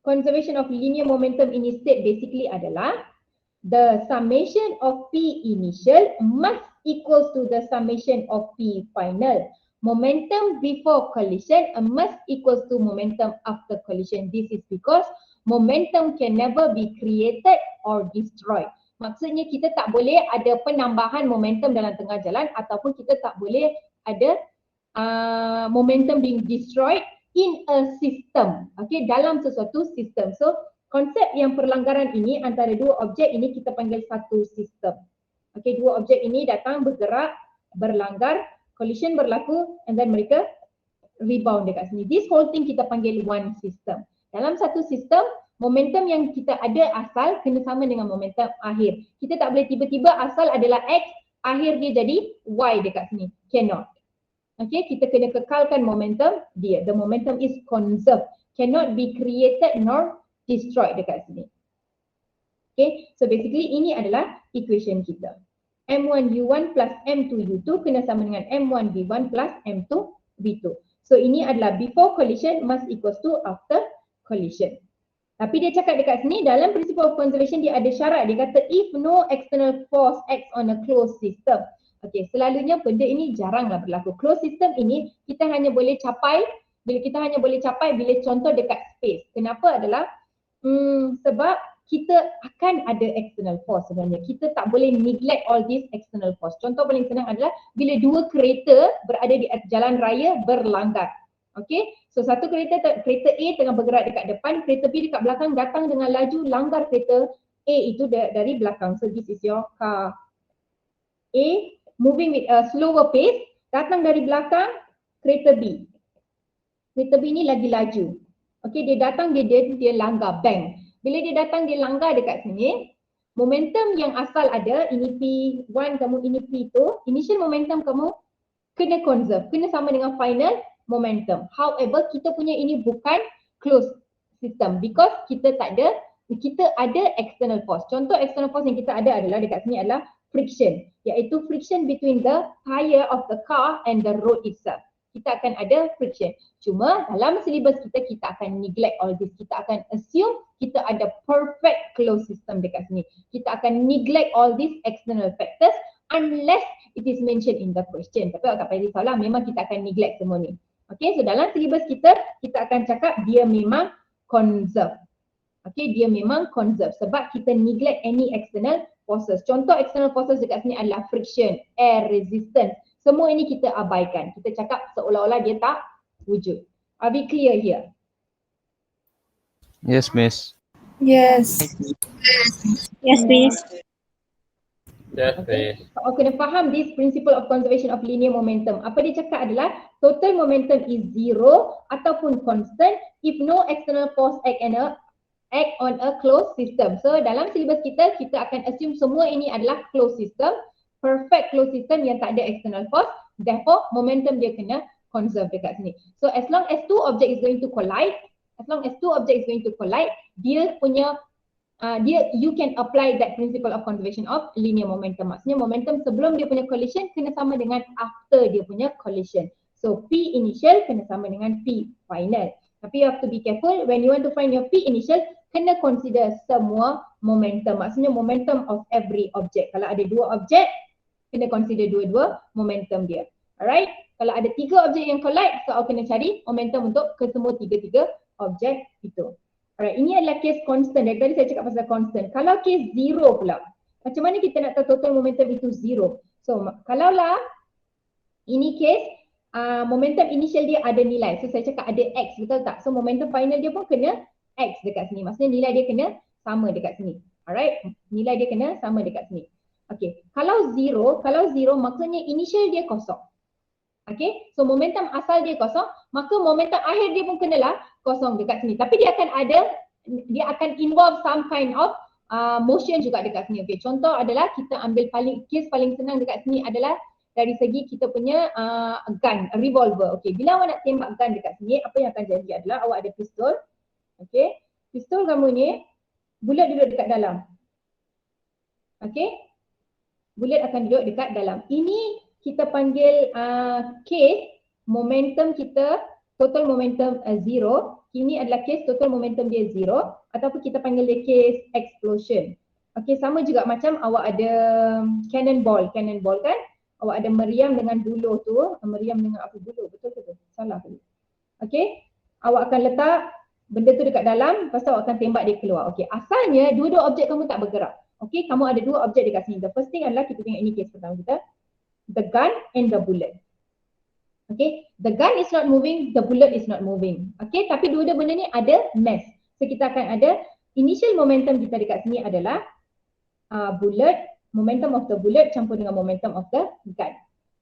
conservation of linear momentum ini state basically adalah the summation of P initial must equals to the summation of P final. Momentum before collision must equals to momentum after collision. This is because momentum can never be created or destroyed. Maksudnya kita tak boleh ada penambahan momentum dalam tengah jalan ataupun kita tak boleh ada momentum being destroyed in a system. Okay, dalam sesuatu sistem. So konsep yang perlanggaran ini antara dua objek ini kita panggil satu sistem. Okay, dua objek ini datang bergerak, berlanggar, collision berlaku and then mereka rebound dekat sini. This whole thing kita panggil one system. Dalam satu sistem, momentum yang kita ada asal kena sama dengan momentum akhir. Kita tak boleh tiba-tiba asal adalah X, akhir dia jadi Y dekat sini. Cannot. Okay, kita kena kekalkan momentum dia. The momentum is conserved. Cannot be created nor destroyed dekat sini. Okay, so basically ini adalah equation kita. M1 U1 plus M2 U2 kena sama dengan M1 V1 plus M2 V2. So ini adalah before collision must equals to after collision. Tapi dia cakap dekat sini dalam principle of conservation dia ada syarat. Dia kata if no external force acts on a closed system. Okay, selalunya benda ini jaranglah berlaku. Closed system ini kita hanya boleh capai bila contoh dekat space. Kenapa adalah sebab kita akan ada external force sebenarnya. Kita tak boleh neglect all these external force. Contoh paling senang adalah bila dua kereta berada di jalan raya berlanggar. Okay, so satu kereta A tengah bergerak dekat depan, kereta B dekat belakang datang dengan laju langgar kereta A itu dari belakang. So this is your car A moving with a slower pace, datang dari belakang kereta B. Kereta B ni lagi laju. Okay, dia datang, dia langgar, bang. Bila dia datang, dia langgar dekat sini, momentum yang asal ada, ini P1 kamu, ini P2, initial momentum kamu kena conserve, kena sama dengan final momentum. However, kita punya ini bukan closed system because kita ada external force. Contoh external force yang kita ada adalah dekat sini adalah friction, iaitu friction between the tire of the car and the road itself. Kita akan ada friction. Cuma dalam syllabus kita akan neglect all this. Kita akan assume kita ada perfect closed system dekat sini. Kita akan neglect all these external factors unless it is mentioned in the question. Tapi tak payah risaulah, memang kita akan neglect semua ni. Okay, so dalam syllabus kita akan cakap dia memang conserve. Okay, dia memang conserve sebab kita neglect any external forces. Contoh external forces dekat sini adalah friction, air resistance. Semua ini kita abaikan. Kita cakap seolah-olah dia tak wujud. Are we clear here? Yes, Miss. Yes. Yes, Miss. Yes, Okay. So, kena faham this principle of conservation of linear momentum. Apa dia cakap adalah total momentum is zero ataupun constant if no external force act on a closed system. So dalam syllabus kita akan assume semua ini adalah closed system, perfect closed system yang tak ada external force. Therefore, momentum dia kena conserve dekat sini. So as long as two object is going to collide, dia punya you can apply that principle of conservation of linear momentum. Maksudnya momentum sebelum dia punya collision kena sama dengan after dia punya collision. So P initial kena sama dengan P final. Tapi you have to be careful when you want to find your P initial, kena consider semua momentum. Maksudnya momentum of every object. Kalau ada dua objek, kena consider dua-dua momentum dia. Alright? Kalau ada tiga objek yang collide, so kena cari momentum untuk kesemua tiga-tiga objek itu. Alright, ini adalah case constant. Dari tadi saya cakap pasal constant. Kalau case zero pula, macam mana kita nak tahu total momentum itu zero? So, kalaulah ini case momentum initial dia ada nilai. So, saya cakap ada X, betul tak? So, momentum final dia pun kena X dekat sini. Maksudnya nilai dia kena sama dekat sini. Alright, nilai dia kena sama dekat sini. Okay, kalau zero maksudnya initial dia kosong. Okay, so momentum asal dia kosong, maka momentum akhir dia pun kenalah kosong dekat sini. Tapi dia akan involve some kind of motion juga dekat sini. Okay, contoh adalah kita ambil case paling senang dekat sini adalah dari segi kita punya gun, revolver. Okay, bila awak nak tembak gun dekat sini, apa yang akan jadi adalah awak ada pistol. Okay, pistol kamu ni, bullet duduk dekat dalam. Okay, bullet akan duduk dekat dalam. Ini kita panggil case momentum kita, total momentum zero. Ini adalah case total momentum dia zero, ataupun kita panggil dia case explosion. Okay, sama juga macam awak ada cannonball kan? Awak ada meriam dengan buluh tu, meriam dengan apa buluh, betul ke? Salah tadi. Okay, awak akan letak benda tu dekat dalam, lepas tu awak akan tembak dia keluar. Okay, asalnya dua-dua objek kamu tak bergerak. Okay, kamu ada dua objek dekat sini. The first thing adalah kita tengok ini case pertama kita. The gun and the bullet. Okay, the gun is not moving, the bullet is not moving. Okay, tapi dua-dua benda ni ada mass. So kita akan ada initial momentum kita dekat sini adalah bullet, momentum of the bullet campur dengan momentum of the gun.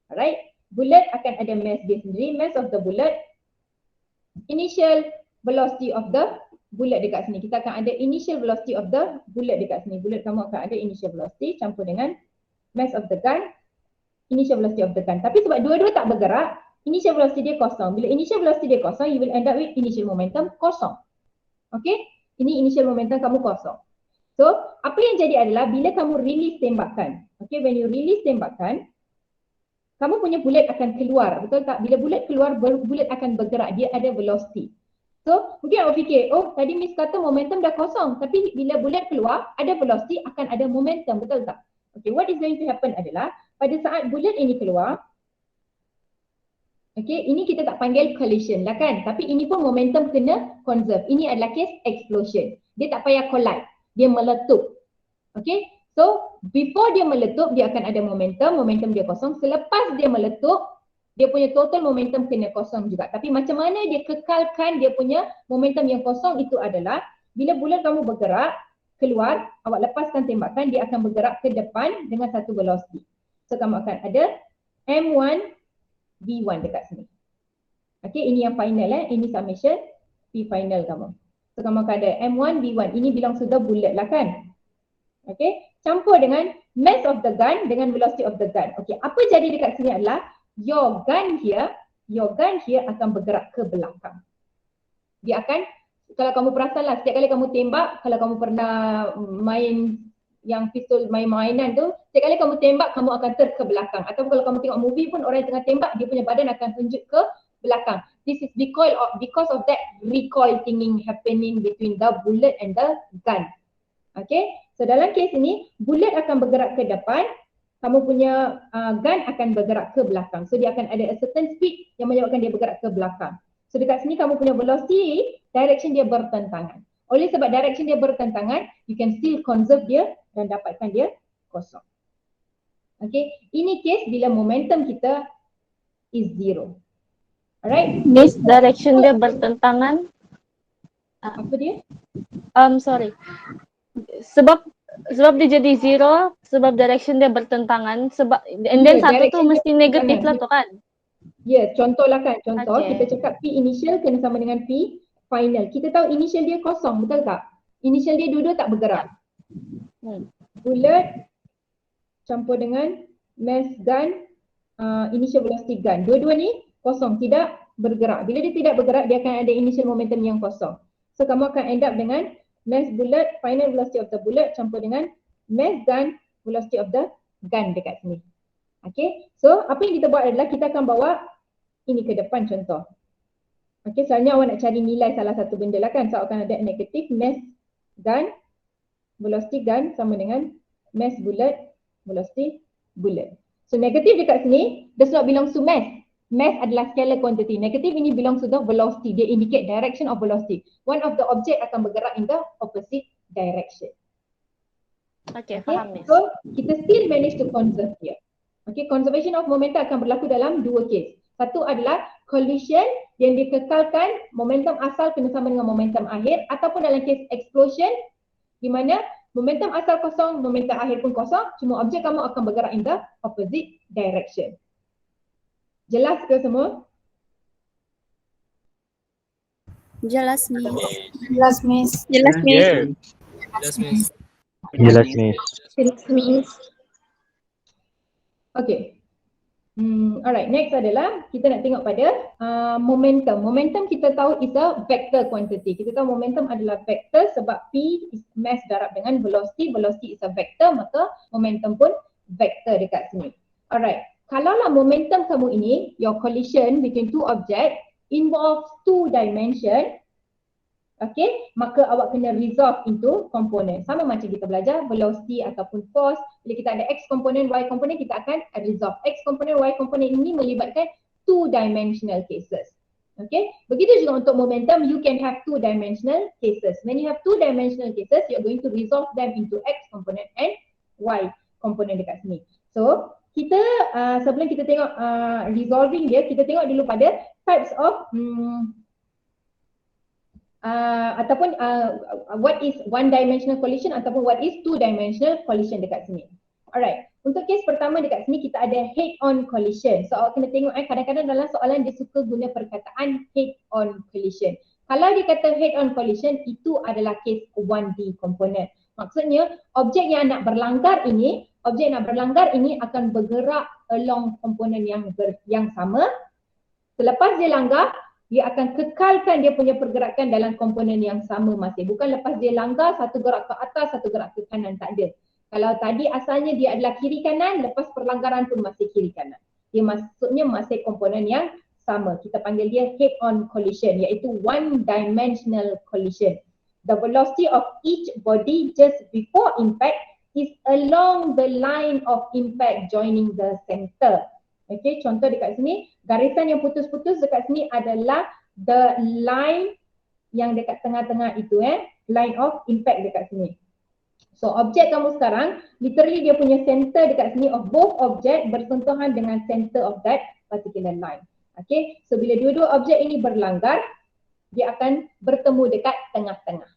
Alright, bullet akan ada mass dia sendiri, mass of the bullet, initial velocity of the bullet dekat sini. Kita akan ada initial velocity of the bullet dekat sini. Bullet kamu akan ada initial velocity campur dengan mass of the gun, initial velocity of the gun. Tapi sebab dua-dua tak bergerak, initial velocity dia kosong. Bila initial velocity dia kosong, you will end up with initial momentum kosong. Okay, ini initial momentum kamu kosong. So, apa yang jadi adalah bila kamu release tembakan, okay, when you release tembakan, kamu punya bullet akan keluar, betul tak? Bila bullet keluar, bullet akan bergerak, dia ada velocity. So, mungkin awak fikir, oh tadi Miss kata momentum dah kosong, tapi bila bullet keluar, ada velocity, akan ada momentum, betul tak? Okay, what is going to happen adalah, pada saat bullet ini keluar, okay, ini kita tak panggil collision lah kan, tapi ini pun momentum kena conserve. Ini adalah case explosion. Dia tak payah collide. dia meletup. Okay, so before dia meletup dia akan ada momentum dia kosong. Selepas dia meletup dia punya total momentum kena kosong juga. Tapi macam mana dia kekalkan dia punya momentum yang kosong itu adalah bila bulat kamu bergerak keluar, awak lepaskan tembakan, dia akan bergerak ke depan dengan satu velocity. So kamu akan ada M1 V1 dekat sini. Okay, ini yang final ini summation P final kamu. So kamu akan ada M1 V1, ini bilang sudah bulat lah kan. Okay, campur dengan mass of the gun dengan velocity of the gun. Okay, apa jadi dekat sini adalah your gun here akan bergerak ke belakang. Dia akan, kalau kamu perasan lah, setiap kali kamu tembak, kalau kamu pernah main yang pistol, main mainan tu, setiap kali kamu tembak, kamu akan ke belakang. Atau kalau kamu tengok movie pun, orang yang tengah tembak, dia punya badan akan tunjuk ke belakang. This is because of that recoil thingy happening between the bullet and the gun. Okay, so dalam kes ini, bullet akan bergerak ke depan, kamu punya gun akan bergerak ke belakang. So dia akan ada a certain speed yang menyebabkan dia bergerak ke belakang. So dekat sini kamu punya velocity, direction dia bertentangan. Oleh sebab direction dia bertentangan, you can still conserve dia dan dapatkan dia kosong. Okay, ini case bila momentum kita is zero. Alright? Miss, direction dia bertentangan. Apa dia? Sorry. Sebab dia jadi zero, sebab direction dia bertentangan, sebab and then satu tu direction dia mesti negatif lah bertentangan. tu kan. Ya, contoh lah kan. Contoh, Okay. kita cakap P initial kena sama dengan P final. Kita tahu initial dia kosong, betul tak? Initial dia dua-dua tak bergerak. Bullet campur dengan mass gun, initial velocity gun. Dua-dua ni kosong, tidak bergerak. Bila dia tidak bergerak, dia akan ada initial momentum yang kosong. So kamu akan end up dengan mass bullet, final velocity of the bullet campur dengan mass gun, velocity of the gun dekat sini. Okay, so apa yang kita buat adalah kita akan bawa ini ke depan contoh. Okay, soalnya awak nak cari nilai salah satu benda lah kan. So awak akan ada negatif mass gun, velocity gun sama dengan mass bullet, velocity bullet. So negatif dekat sini does not belong to mass. Mass adalah scalar quantity. Negatif ini belong to the velocity. Dia indicate direction of velocity. One of the object akan bergerak in the opposite direction. Okay, faham Miss. So kita still manage to conserve here. Okay, conservation of momentum akan berlaku dalam dua case. Satu adalah collision yang dikekalkan momentum asal kena sama dengan momentum akhir, ataupun dalam case explosion di mana momentum asal kosong, momentum akhir pun kosong, cuma objek kamu akan bergerak in the opposite direction. Jelas ke semua? Jelas Miss. Jelas, Miss. Jelas Miss. Yeah. Yes, miss. Jelas, Miss. Jelas Miss. Okay. Alright, next adalah kita nak tengok pada momentum. Momentum kita tahu is a vector quantity. Kita tahu momentum adalah vector sebab P is mass darab dengan velocity. Velocity is a vector, maka momentum pun vector dekat sini. Alright, kalaulah momentum kamu ini, your collision between two objects involves two dimension, okay, maka awak kena resolve into component. Sama macam kita belajar velocity ataupun force. Bila kita ada X component, Y component, kita akan resolve. X component, Y component ini melibatkan two dimensional cases. Okay, begitu juga untuk momentum, you can have two dimensional cases. When you have two dimensional cases, you are going to resolve them into X component and Y component dekat sini. So, kita sebelum kita tengok resolving dia, kita tengok dulu pada types of ataupun what is one dimensional collision ataupun what is two dimensional collision dekat sini. Alright, untuk case pertama dekat sini kita ada head on collision. So awak kena tengok kadang-kadang dalam soalan dia suka guna perkataan head on collision. Kalau dia kata head on collision, itu adalah case 1D component. Maksudnya objek yang nak berlanggar ini akan bergerak along komponen yang sama. Selepas dia langgar, dia akan kekalkan dia punya pergerakan dalam komponen yang sama masih. Bukan lepas dia langgar, satu gerak ke atas, satu gerak ke kanan, tak ada. Kalau tadi asalnya dia adalah kiri kanan, lepas perlanggaran pun masih kiri kanan. Dia maksudnya masih komponen yang sama. Kita panggil dia head on collision, iaitu one dimensional collision. The velocity of each body just before impact is along the line of impact joining the center. Okay, contoh dekat sini, garisan yang putus-putus dekat sini adalah the line yang dekat tengah-tengah itu, line of impact dekat sini. So objek kamu sekarang, literally dia punya center dekat sini of both object bersentuhan dengan center of that particular line. Okay, so bila dua-dua objek ini berlanggar, dia akan bertemu dekat tengah-tengah.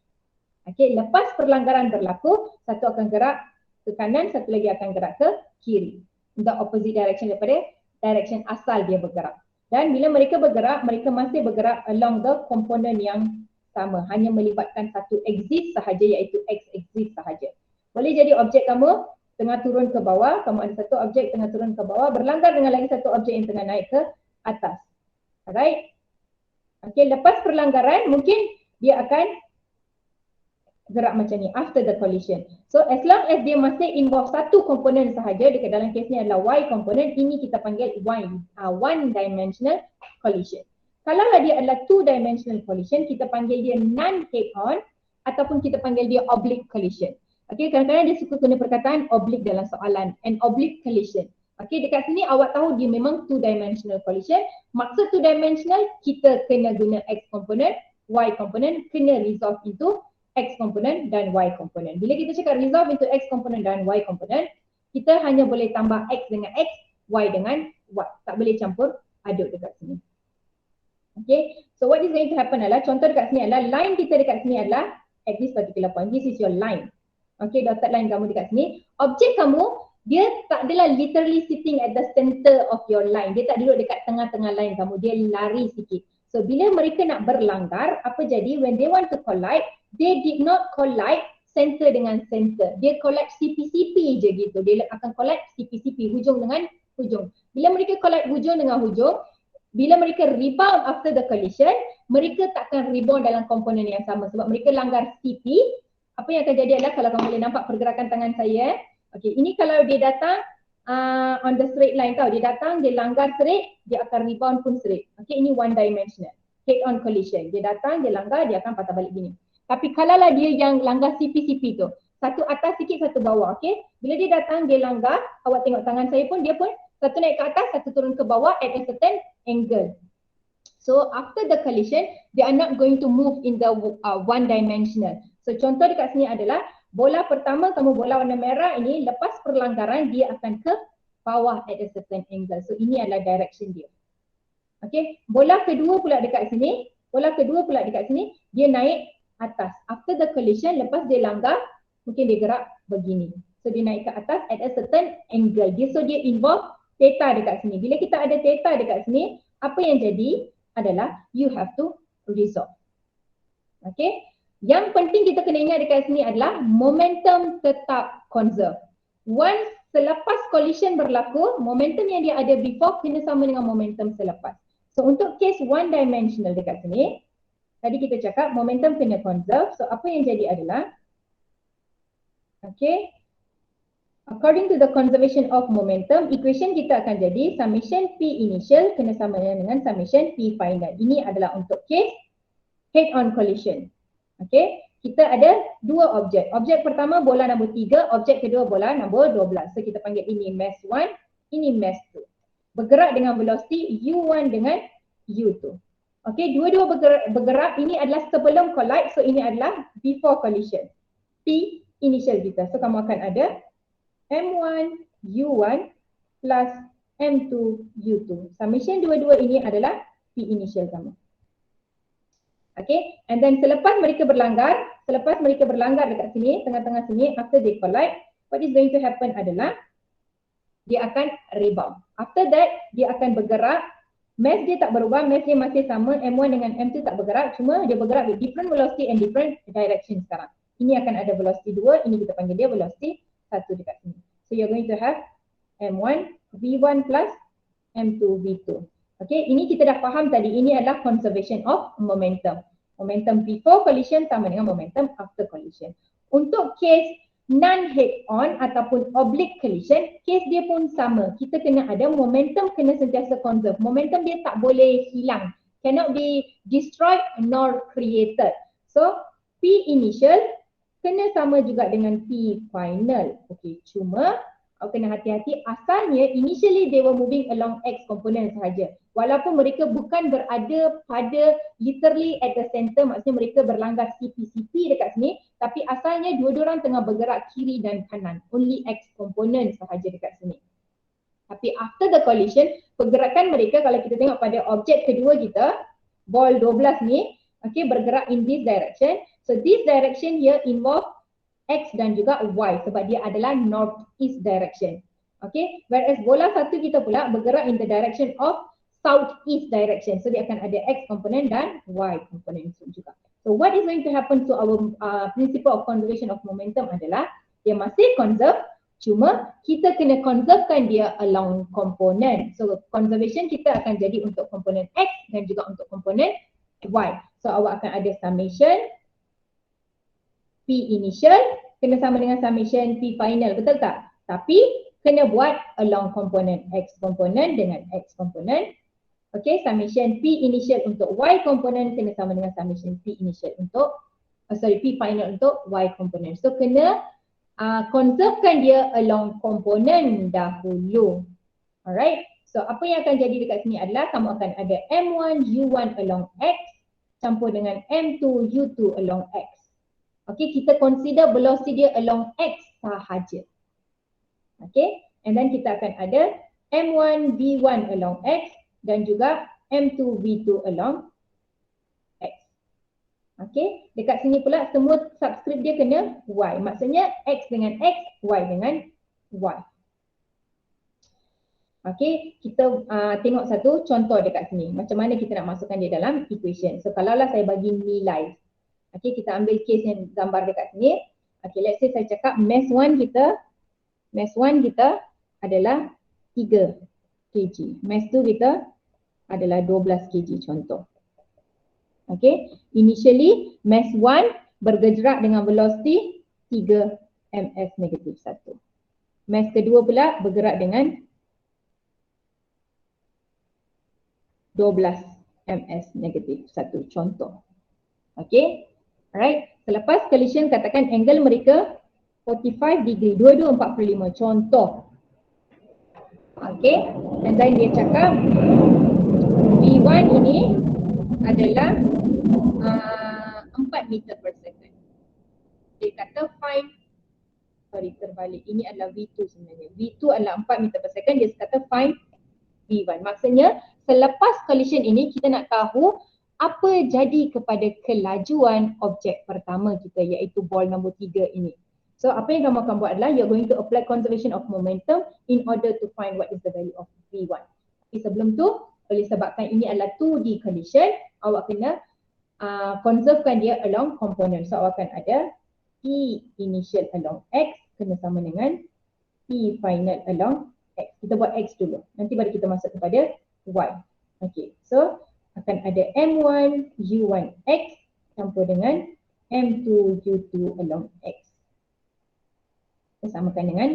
Okay, lepas perlanggaran berlaku, satu akan gerak ke kanan, satu lagi akan gerak ke kiri. The opposite direction daripada direction asal dia bergerak. Dan bila mereka bergerak, mereka masih bergerak along the component yang sama, hanya melibatkan satu axis sahaja, iaitu x-axis sahaja. Boleh jadi objek kamu tengah turun ke bawah, kamu ada satu objek tengah turun ke bawah, berlanggar dengan lagi satu objek yang tengah naik ke atas. Alright. Okay, lepas perlanggaran mungkin dia akan gerak macam ni after the collision. So as long as dia masih involve satu komponen sahaja, dekat dalam kes ni adalah y component, ini kita panggil one dimensional collision. Kalau dia adalah two dimensional collision, kita panggil dia non head on ataupun kita panggil dia oblique collision. Okay, kadang-kadang dia suka guna perkataan oblique dalam soalan, an oblique collision. Okay, dekat sini awak tahu dia memang two dimensional collision. Maksud two dimensional, kita kena guna x component, y component, kena resolve into x component dan y component. Bila kita cakap resolve into x component dan y component, kita hanya boleh tambah x dengan x, y dengan y. Tak boleh campur aduk dekat sini. Okay, so what is going to happen adalah, contoh dekat sini adalah line kita dekat sini adalah at this particular point. This is your line. Okay, dotted line kamu dekat sini. Objek kamu, dia tak adalah literally sitting at the center of your line. Dia tak duduk dekat tengah-tengah line kamu. Dia lari sikit. So bila mereka nak berlanggar, apa jadi? When they want to collide, they did not collide center dengan center. Dia collide CP-CP je gitu. Dia akan collide CP-CP, hujung dengan hujung. Bila mereka collide hujung dengan hujung, bila mereka rebound after the collision, mereka takkan rebound dalam komponen yang sama sebab mereka langgar CP. Apa yang akan jadi adalah, kalau kamu boleh nampak pergerakan tangan saya, okay, ini kalau dia datang on the straight line tau, dia datang, dia langgar straight, dia akan rebound pun straight. Okay, ini one dimensional, head on collision. Dia datang, dia langgar, dia akan patah balik gini. Tapi kalaulah dia yang langgar CP-CP tu, satu atas sikit, satu bawah, okay. Bila dia datang, dia langgar, awak tengok tangan saya pun, dia pun satu naik ke atas, satu turun ke bawah at a certain angle. So after the collision, they are not going to move in the one dimensional. So contoh dekat sini adalah, bola pertama kamu bola warna merah ini, lepas perlanggaran dia akan ke bawah at a certain angle. So ini adalah direction dia. Okay, bola kedua pula dekat sini, dia naik atas. After the collision, lepas dia langgar, mungkin dia gerak begini. So dia naik ke atas at a certain angle. So dia involve theta dekat sini. Bila kita ada theta dekat sini, apa yang jadi adalah you have to resolve. Okay. Yang penting kita kena ingat dekat sini adalah momentum tetap conserve. Once selepas collision berlaku, momentum yang dia ada before kena sama dengan momentum selepas. So untuk case one dimensional dekat sini, tadi kita cakap momentum kena conserve. So apa yang jadi adalah, okay, according to the conservation of momentum, equation kita akan jadi summation P initial kena sama dengan summation P final. Ini adalah untuk case head on collision. Okay, kita ada dua objek. Objek pertama bola nombor 3, objek kedua bola nombor 12. So kita panggil ini mass 1, ini mass 2. Bergerak dengan velocity U1 dengan U2. Okay, dua-dua bergerak, ini adalah sebelum collide, so ini adalah before collision. P initial kita. So kamu akan ada M1 U1 plus M2 U2. Summation dua-dua ini adalah P initial kamu. Okay, and then selepas mereka berlanggar dekat sini, tengah-tengah sini, after they collide, what is going to happen adalah dia akan rebound. After that, dia akan bergerak, mass dia tak berubah, mass dia masih sama, M1 dengan M2 tak bergerak, cuma dia bergerak with different velocity and different direction sekarang. Ini akan ada velocity 2, ini kita panggil dia velocity 1 dekat sini. So you're going to have M1 V1 plus M2 V2. Okay, ini kita dah faham tadi, ini adalah conservation of momentum. Momentum before collision sama dengan momentum after collision. Untuk case non-head on ataupun oblique collision, case dia pun sama. Kita kena ada momentum, kena sentiasa conserve. Momentum dia tak boleh hilang. Cannot be destroyed nor created. So P initial kena sama juga dengan P final. Okay, cuma Awak kena hati-hati, asalnya initially they were moving along X component sahaja. Walaupun mereka bukan berada pada literally at the center, maksudnya mereka berlanggar CP dekat sini, tapi asalnya dua-dua orang tengah bergerak kiri dan kanan. Only X component sahaja dekat sini. Tapi after the collision, pergerakan mereka kalau kita tengok pada objek kedua kita, ball 12 ni, okay, bergerak in this direction. So this direction here involve X dan juga Y sebab dia adalah northeast direction. Okay, whereas bola satu kita pula bergerak in the direction of southeast direction. So dia akan ada X component dan Y component juga. So what is going to happen to our principle of conservation of momentum adalah dia masih conserve, cuma kita kena conservekan dia along component. So conservation kita akan jadi untuk komponen X dan juga untuk komponen Y. So awak akan ada summation P initial kena sama dengan summation P final, betul tak? Tapi kena buat along komponen X komponen dengan X komponen. Okay, summation P initial untuk Y komponen kena sama dengan summation P initial untuk P final untuk Y komponen. So kena conservekan dia along komponen dahulu. Alright, so apa yang akan jadi dekat sini adalah kamu akan ada M1 U1 along X campur dengan M2 U2 along X. Okay, kita consider velocity dia along X sahaja. Okay, and then kita akan ada M1 V1 along X dan juga M2 V2 along X. Okay, dekat sini pula semua subscript dia kena Y. Maksudnya X dengan X, Y dengan Y. Okay, kita tengok satu contoh dekat sini. Macam mana kita nak masukkan dia dalam equation. So kalaulah saya bagi nilai. Okay, kita ambil case yang gambar dekat sini. Okay, let's say saya cakap mass 1 kita adalah 3 kg. Mass 2 kita adalah 12 kg contoh. Okay, initially mass 1 bergerak dengan velocity 3 ms negatif 1. Mass kedua pula bergerak dengan 12 ms negatif 1 contoh. Okay. Alright, selepas collision katakan angle mereka 45 degree, dua-dua 45 contoh. Okay, and then dia cakap V1 ini adalah 4 meter per second. Dia kata terbalik, ini adalah V2 sebenarnya. V2 adalah 4 meter per second, dia kata find V1. Maksudnya selepas collision ini kita nak tahu apa jadi kepada kelajuan objek pertama kita iaitu ball nombor 3 ini. So apa yang kamu akan buat adalah you're going to apply conservation of momentum in order to find what is the value of V1. Tapi sebelum tu, oleh sebabkan ini adalah 2D collision, awak kena conservekan dia along component. So awak akan ada P initial along X kena sama dengan P final along X. Kita buat X dulu, nanti baru kita masuk kepada Y. Okay, so akan ada M1 U1 X campur dengan M2 U2 along X. Kita samakan dengan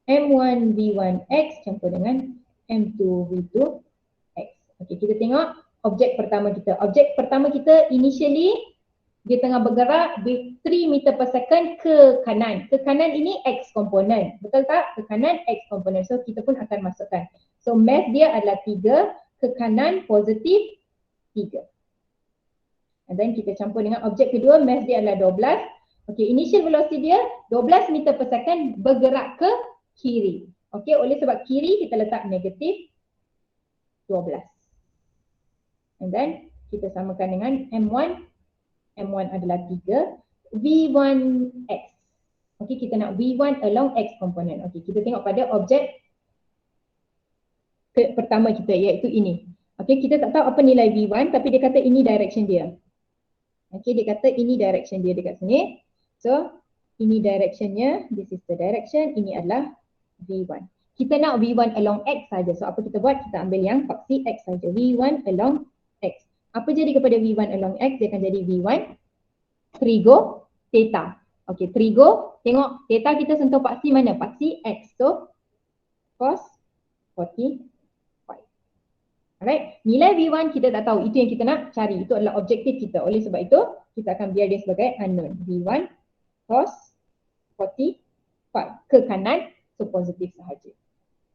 M1 V1 X campur dengan M2 V2 X. Okey, kita tengok objek pertama kita. Objek pertama kita initially dia tengah bergerak with 3 meter per second ke kanan. Ke kanan ini X komponen. Betul tak? Ke kanan X komponen. So kita pun akan masukkan. So mass dia adalah 3, ke kanan positif 3. And then kita campur dengan objek kedua, mass dia adalah 12. Okay, initial velocity dia 12 meter per second bergerak ke kiri. Okay, oleh sebab kiri kita letak negatif 12. And then kita samakan dengan M1. M1 adalah 3. V1X. Okay, kita nak V1 along X komponen. Okay, kita tengok pada objek pertama kita iaitu ini. Okay, kita tak tahu apa nilai V1 tapi dia kata ini direction dia. Okay, dia kata ini direction dia dekat sini. So, ini directionnya, this is the direction, ini adalah V1. Kita nak V1 along X saja. So, apa kita buat? Kita ambil yang faksi X saja. V1 along X. Apa jadi kepada V1 along X? Dia akan jadi V1 trigo theta. Okay, trigo, tengok theta kita sentuh faksi mana? Faksi X. So, cos 45. Alright, nilai V1 kita tak tahu, itu yang kita nak cari, itu adalah objektif kita. Oleh sebab itu, kita akan biar dia sebagai unknown. V1 cos 45 ke kanan So positif sahaja.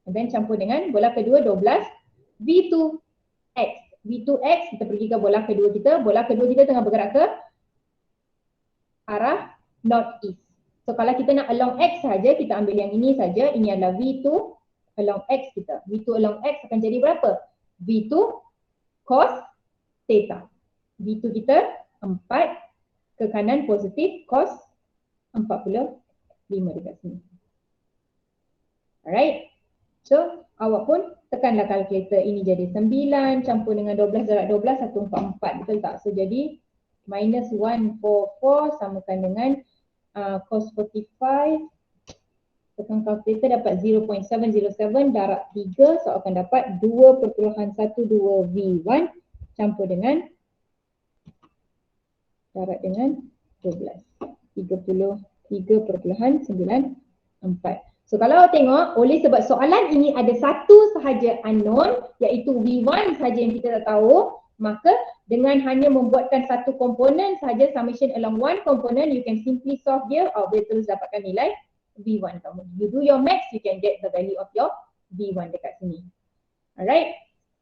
And then campur dengan bola kedua 12 V2X. V2X kita pergi ke bola kedua kita. Bola kedua kita tengah bergerak ke arah north east. So kalau kita nak along X saja, kita ambil yang ini saja. Ini adalah V2 along X kita. V2 along X akan jadi berapa? V2 cos theta. V2 kita 4 ke kanan positif cos 45 dekat sini. Alright. So awak pun tekanlah kalkulator. Ini jadi 9 campur dengan 12 darab 12 144. Betul tak? So jadi minus 144 samakan dengan cos 45. Tekan kalkulator dapat 0.707 darab 3. So akan dapat 2.12 V1 campur dengan darab dengan 12. 33.94. So kalau awak tengok, oleh sebab soalan ini ada satu sahaja unknown, iaitu V1 sahaja yang kita tak tahu, maka dengan hanya membuatkan satu komponen sahaja, summation along one component, you can simply solve dia, awak boleh terus dapatkan nilai V1 kamu. You do your max, you can get the value of your V1 dekat sini. Alright,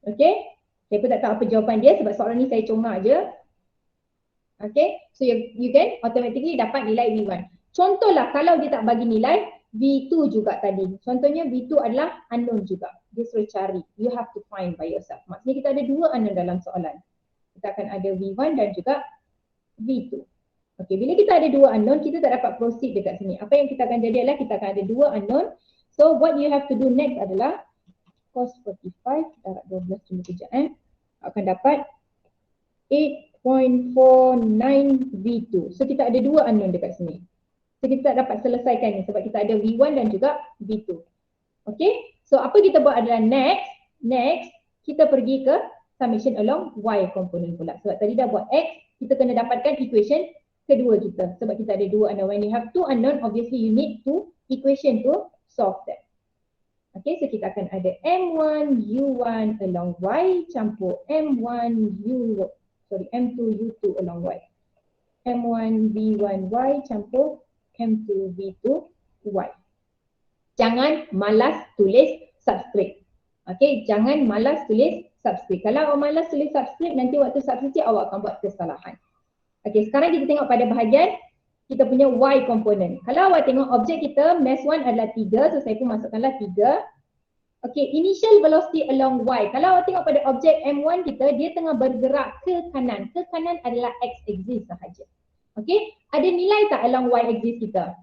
okay. Saya pun tak tahu apa jawapan dia sebab soalan ni saya congak je. Okay, so you can automatically dapat nilai V1. Contohlah kalau dia tak bagi nilai V2 juga tadi. Contohnya V2 adalah unknown juga. Dia suruh cari. You have to find by yourself. Maksudnya kita ada dua unknown dalam soalan. Kita akan ada V1 dan juga V2. Okay, bila kita ada dua unknown, kita tak dapat proceed dekat sini. Apa yang kita akan jadi adalah kita akan ada dua unknown. So what you have to do next adalah cos 45 darab 12 cuma kejap akan dapat 8.49 V2. So kita ada dua unknown dekat sini. So kita tak dapat selesaikan ni sebab kita ada V1 dan juga V2. Okay, so apa kita buat adalah next kita pergi ke summation along Y component pula. Sebab tadi dah buat X, kita kena dapatkan equation kedua kita. Sebab kita ada dua unknown. When you have two unknown, obviously you need two equation to solve that. Okay, so kita akan ada M1 U1 along Y campur M2 U2 along Y. M1 V1 Y campur M2 V2 Y. Jangan malas tulis subscript. Okay, jangan malas tulis subscript. Kalau awak malas tulis subscript, nanti waktu substitute awak akan buat kesalahan. Okay, sekarang kita tengok pada bahagian kita punya Y component. Kalau awak tengok objek kita, mass 1 adalah 3, so saya pun masukkanlah 3. Okay, initial velocity along Y. Kalau awak tengok pada objek M1 kita, dia tengah bergerak ke kanan. Ke kanan adalah X axis sahaja. Okay, ada nilai tak along Y axis kita?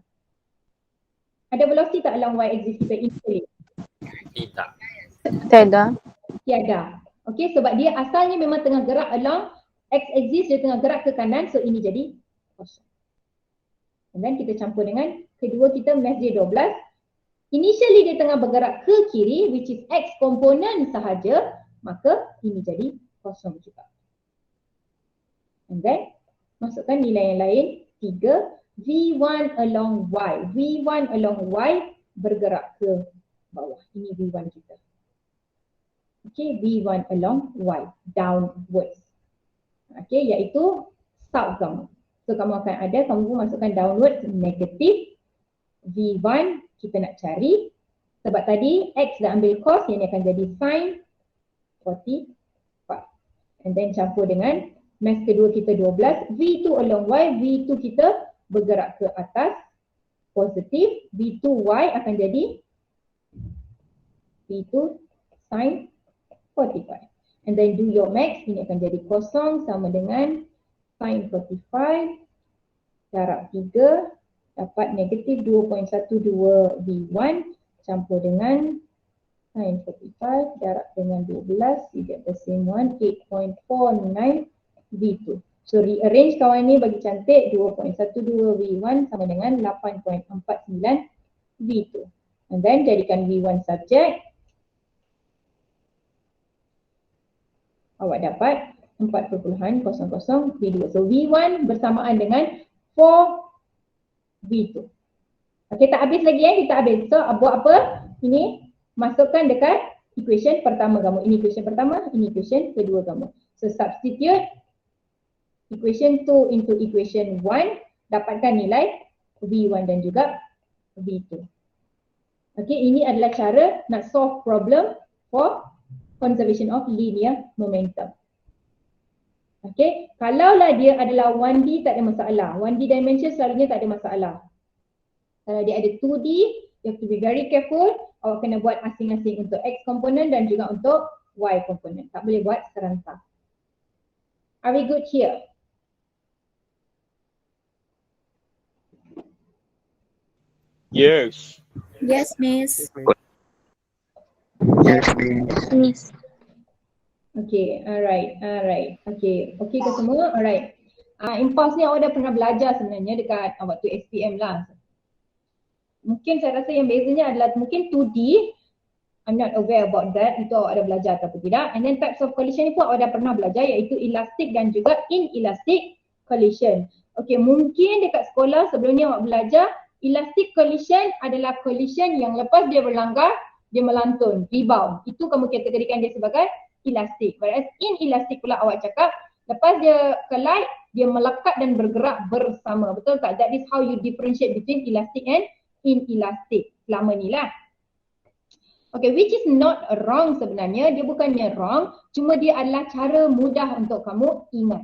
Ada velocity tak along Y axis kita initially? Tidak. Tiada. Tiada. Okay, sebab dia asalnya memang tengah gerak along X axis, dia tengah gerak ke kanan, so ini jadi kosong. And then kita campur dengan kedua kita mass dia 12. Initially dia tengah bergerak ke kiri, which is X komponen sahaja, maka ini jadi kosong juga. And then masukkan nilai yang lain 3 V1 along Y. V1 along Y bergerak ke bawah. Ini V1 kita. Okay, V1 along Y downwards. Okay, iaitu south kamu. So kamu akan ada, kamu pun masukkan downwards negatif V1 kita nak cari. Sebab tadi X dah ambil cos, yang ni akan jadi sin 45. And then campur dengan mass kedua kita 12, V2 along Y, V2 kita bergerak ke atas, positif, V2Y akan jadi V2 sin 45. And then do your max, ini akan jadi kosong sama dengan sin 45 darab 3 dapat negatif 2.12 V1 campur dengan sin 45 darab dengan 12, you get the same one, 8.49 V2. So rearrange kawan ni bagi cantik, 2.12 V1 sama dengan 8.49 V2. And then jadikan V1 subject. Awak dapat 4.00 V2. So V1 bersamaan dengan 4 V2. Okay, tak habis lagi kita habis. So buat apa? Ini masukkan dekat equation pertama kamu. Ini equation pertama, ini equation kedua kamu. So substitute equation 2 into equation 1, dapatkan nilai V1 dan juga V2. Okay, ini adalah cara nak solve problem for conservation of linear momentum. Okay, kalaulah dia adalah 1D tak ada masalah. 1D dimension selalunya tak ada masalah. Kalau dia ada 2D, you have to be very careful. Awak kena buat masing-masing untuk X component dan juga untuk Y component. Tak boleh buat serentak. Are we good here? Yes. Yes, Miss. Yes, miss. Miss. Okay, alright. Okay ke semua? Alright. Impulse ni awak dah pernah belajar sebenarnya dekat waktu SPM lah. Mungkin saya rasa yang bezanya adalah mungkin 2D. I'm not aware about that. Itu awak ada belajar atau tidak. And then types of collision ni pun awak dah pernah belajar iaitu elastic dan juga inelastic collision. Okay, mungkin dekat sekolah sebelum ni awak belajar elastic collision adalah collision yang lepas dia berlanggar, dia melantun, rebound. Itu kamu kategorikan dia sebagai elastic. Whereas inelastic pula awak cakap lepas dia collide, dia melekat dan bergerak bersama. Betul tak? That is how you differentiate between elastic and inelastic selama ni lah. Okay, which is not wrong sebenarnya. Dia bukannya wrong, cuma dia adalah cara mudah untuk kamu ingat.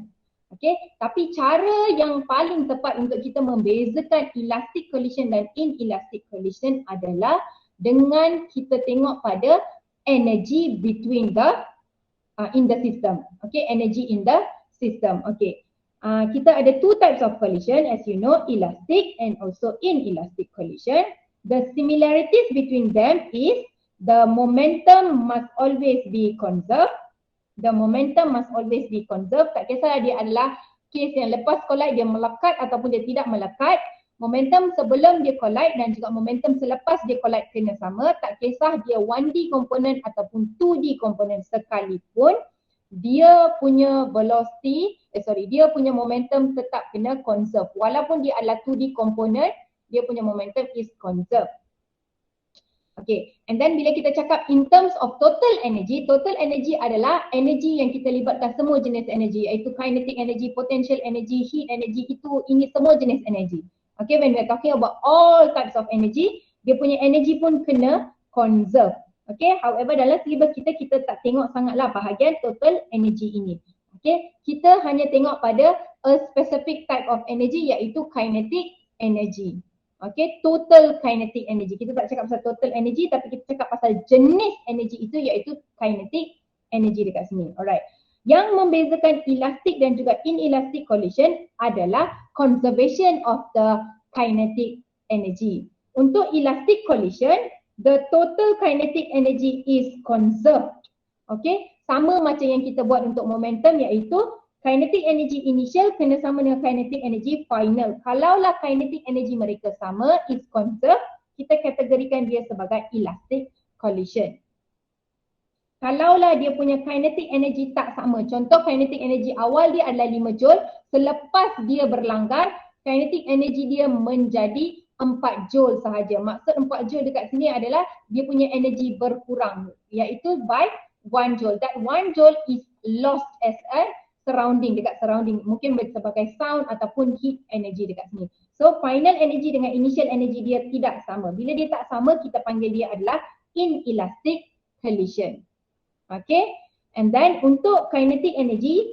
Okay, tapi cara yang paling tepat untuk kita membezakan elastic collision dan inelastic collision adalah dengan kita tengok pada energy between the in the system. Okay, energy in the system. Okay, kita ada two types of collision as you know, elastic and also inelastic collision. The similarities between them is the momentum must always be conserved. The momentum must always be conserved. Tak kisah dia adalah case yang lepas collide dia melekat ataupun dia tidak melekat. Momentum sebelum dia collide dan juga momentum selepas dia collide kena sama. Tak kisah dia 1D component ataupun 2D component sekalipun, dia punya velocity, dia punya momentum tetap kena conserve. Walaupun dia adalah 2D component, dia punya momentum is conserved. Okay, and then bila kita cakap in terms of total energy adalah energy yang kita libatkan semua jenis energy, iaitu kinetic energy, potential energy, heat energy, ini semua jenis energy. Okay, when we are talking about all types of energy, dia punya energy pun kena conserve. Okay, however dalam syllabus kita tak tengok sangatlah bahagian total energy ini. Okay, kita hanya tengok pada a specific type of energy iaitu kinetic energy. Okay, total kinetic energy. Kita tak cakap pasal total energy tapi kita cakap pasal jenis energy itu iaitu kinetic energy dekat sini. Alright. Yang membezakan elastic dan juga inelastic collision adalah conservation of the kinetic energy. Untuk elastic collision, the total kinetic energy is conserved. Okay, sama macam yang kita buat untuk momentum iaitu kinetic energy initial kena sama dengan kinetic energy final. Kalaulah kinetic energy mereka sama, is conserved, kita kategorikan dia sebagai elastic collision. Kalaulah dia punya kinetic energy tak sama, contoh kinetic energy awal dia adalah 5 joule, selepas dia berlanggar, kinetic energy dia menjadi 4 joule sahaja. Maksud 4 joule dekat sini adalah dia punya energy berkurang, iaitu by 1 joule. That 1 joule is lost as a surrounding, dekat surrounding, mungkin sebagai sound ataupun heat energy dekat sini. So final energy dengan initial energy dia tidak sama. Bila dia tak sama, kita panggil dia adalah inelastic collision. Okay, and then untuk kinetic energy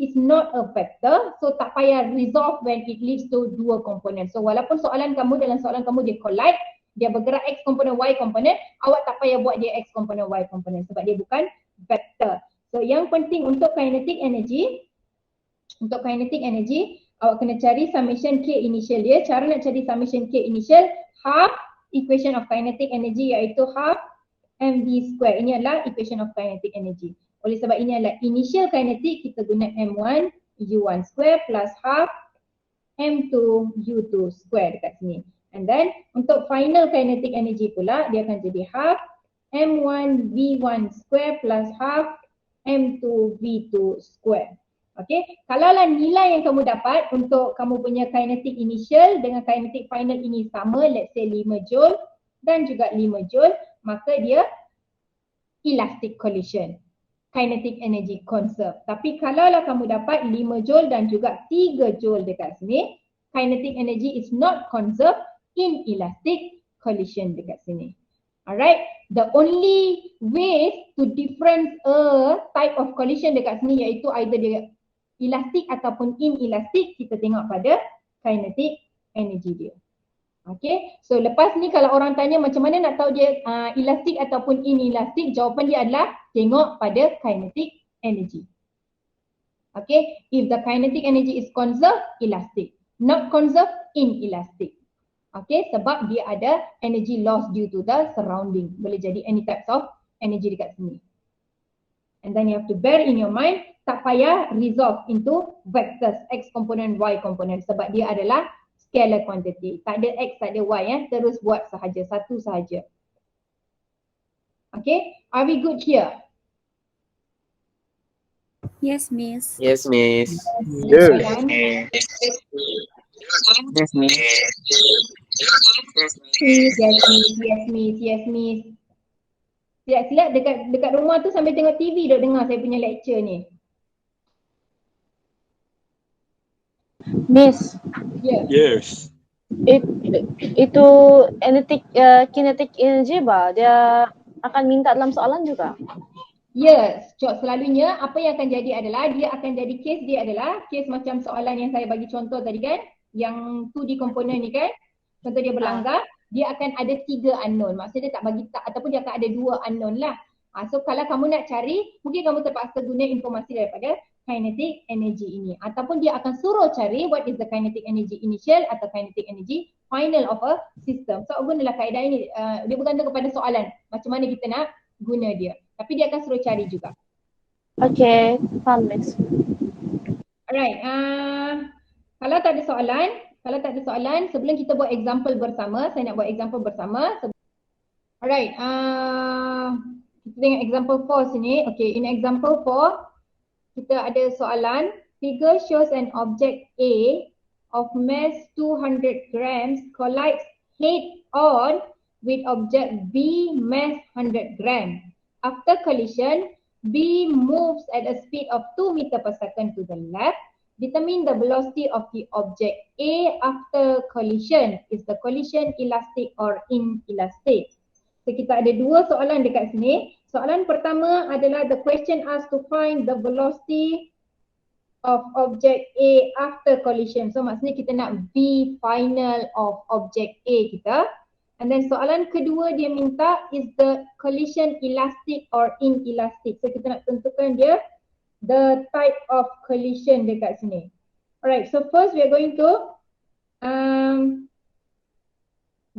is not a vector, so tak payah resolve when it leads to dua komponen. So walaupun dalam soalan kamu dia collide, dia bergerak X komponen Y komponen, awak tak payah buat dia X komponen Y komponen sebab dia bukan vector. So yang penting untuk kinetic energy, awak kena cari summation K initial dia. Cara nak cari summation K initial, half equation of kinetic energy iaitu half mv square. Ini adalah equation of kinetic energy. Oleh sebab ini adalah initial kinetic, kita guna m1 u1 square plus half m2 u2 square dekat sini. And then untuk final kinetic energy pula, dia akan jadi half m1 v1 square plus half m2 v2 square. Okay, kalaulah nilai yang kamu dapat untuk kamu punya kinetic initial dengan kinetic final ini sama, let's say 5 joule dan juga 5 joule, maka dia elastic collision, kinetic energy conserve. Tapi kalaulah kamu dapat 5 joule dan juga 3 joule dekat sini, kinetic energy is not conserved, inelastic collision dekat sini. Alright, the only ways to difference a type of collision dekat sini iaitu either dia elastic ataupun inelastic, kita tengok pada kinetic energy dia. Okay, so lepas ni kalau orang tanya macam mana nak tahu dia elastic ataupun inelastic, jawapan dia adalah tengok pada kinetic energy. Okay, if the kinetic energy is conserved, elastic. Not conserved, inelastic. Okay, sebab dia ada energy loss due to the surrounding. Boleh jadi any types of energy dekat sini. And then you have to bear in your mind, tak payah resolve into vectors, x component, y component, sebab dia adalah scalar quantity. Tak ada x, tak ada y, terus buat sahaja, satu sahaja. Okay, are we good here? Yes, Miss. Yes, Miss. Yes. Yes, Miss. Yes, miss. Siap-siap dekat rumah tu sambil tengok TV duk dengar saya punya lecture ni. Miss, Ya. Yes. itu kinetic energy ba? Dia akan minta dalam soalan juga. Yes, selalunya apa yang akan jadi adalah dia akan jadi case dia adalah case macam soalan yang saya bagi contoh tadi kan, yang 2D component ni kan, contoh dia berlanggar, dia akan ada 3 unknown. Maksudnya dia tak bagi tak ataupun dia akan ada 2 unknown lah. So kalau kamu nak cari, mungkin kamu terpaksa guna informasi daripada kinetic energy ini, ataupun dia akan suruh cari what is the kinetic energy initial atau kinetic energy final of a system. So gunalah kaedah ini, dia bergantung kepada soalan macam mana kita nak guna dia. Tapi dia akan suruh cari juga. Okay, faham Miss. Alright, kalau tak ada soalan, sebelum kita buat example bersama, saya nak buat example bersama. Alright, kita tengok example 4 sini. Okay, in example 4, kita ada soalan. Figure shows an object A of mass 200 grams collides head on with object B mass 100 grams. After collision, B moves at a speed of 2 meter per second to the left. Determine the velocity of the object A after collision. Is the collision elastic or inelastic? So kita ada 2 soalan dekat sini. Soalan pertama adalah the question asks to find the velocity of object A after collision. So maksudnya kita nak V final of object A kita. And then soalan kedua dia minta is the collision elastic or inelastic. So kita nak tentukan dia the type of collision dekat sini. Alright, so first we are going to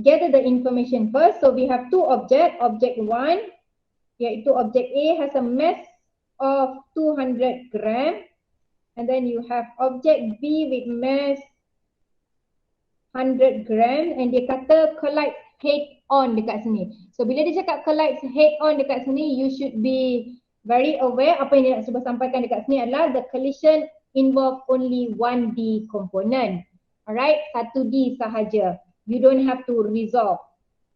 gather the information first. So we have 2 objects. Object 1 iaitu object A has a mass of 200 gram. And then you have object B with mass 100 gram and dia kata collide head on dekat sini. So bila dia cakap collide head on dekat sini, you should be very aware apa yang dia nak cuba sampaikan dekat sini adalah the collision involve only 1D component. Alright, 1D sahaja. You don't have to resolve.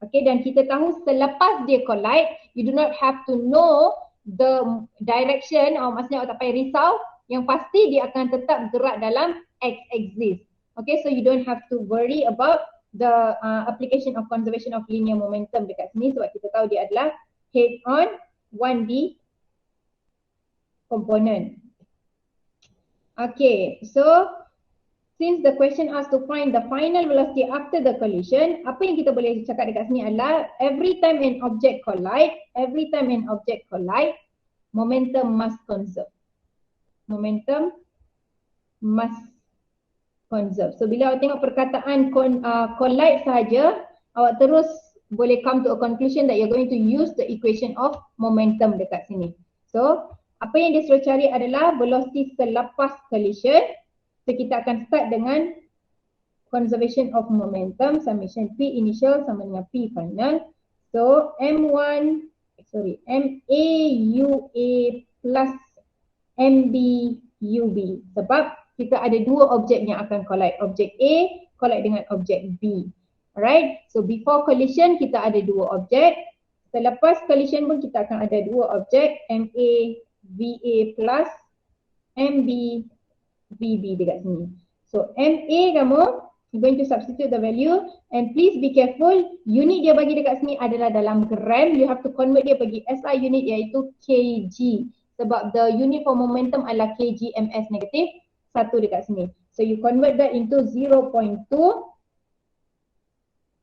Okay, dan kita tahu selepas dia collide, you do not have to know the direction, maksudnya tak payah risau, yang pasti dia akan tetap gerak dalam x-axis. Okay, so you don't have to worry about the application of conservation of linear momentum dekat sini sebab kita tahu dia adalah head on 1D component. Okay, so since the question asks to find the final velocity after the collision, apa yang kita boleh cakap dekat sini adalah every time an object collide, momentum must conserve. Momentum must conserve. So bila awak tengok perkataan collide sahaja, awak terus boleh come to a conclusion that you're going to use the equation of momentum dekat sini. So apa yang dia suruh cari adalah velocity selepas collision. So kita akan start dengan conservation of momentum, summation P initial sama dengan P final. So MA UA plus MB UB, sebab kita ada 2 objek yang akan collide. Objek A collide dengan objek B. Alright, so before collision kita ada 2 objek. Selepas collision pun kita akan ada 2 objek, MA VA plus MB VB dekat sini. So MA kamu You're going to substitute the value and please be careful, unit dia bagi dekat sini adalah dalam gram. You have to convert dia pergi SI unit iaitu kg. Sebab the unit for momentum adalah kg ms negatif 1 dekat sini. So you convert that into 0.2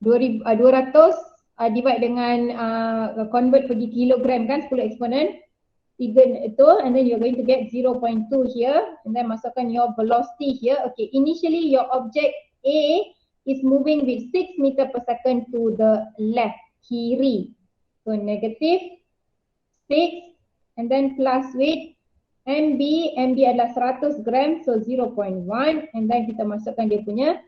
200 divide dengan convert pergi kilogram kan 10 eksponen 3 itu, and then you're going to get 0.2 here and then masukkan your velocity here. Okay, initially your object A is moving with 6 meter per second to the left, kiri. So negative 6 and then plus with MB adalah 100 gram, so 0.1 and then kita masukkan dia punya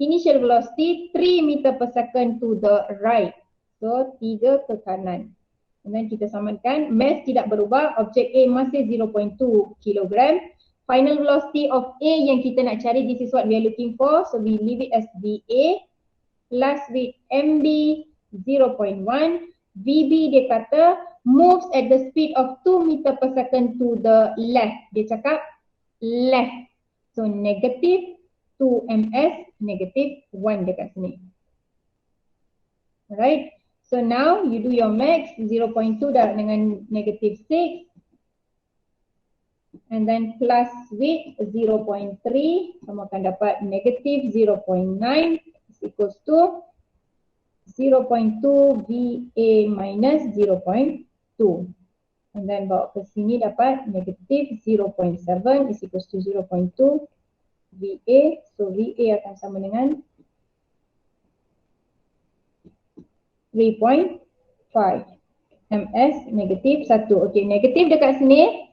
initial velocity 3 meter per second to the right. So 3 ke kanan. And then kita samakan, mass tidak berubah, objek A masih 0.2 kilogram. Final velocity of A yang kita nak cari, this is what we are looking for. So we leave it as VA plus with MB 0.1. VB dia kata moves at the speed of 2 meter per second to the left. Dia cakap left. So negative 2 ms, negative 1 dekat sini. Alright. So now you do your max 0.2 darab dengan negative 6 and then plus with 0.3 kamu akan dapat negative 0.9 is equals to 0.2 VA minus 0.2 and then bawa ke sini dapat negative 0.7 is equals to 0.2 VA. So VA akan sama dengan 3.5 ms negatif 1. Okay, negatif dekat sini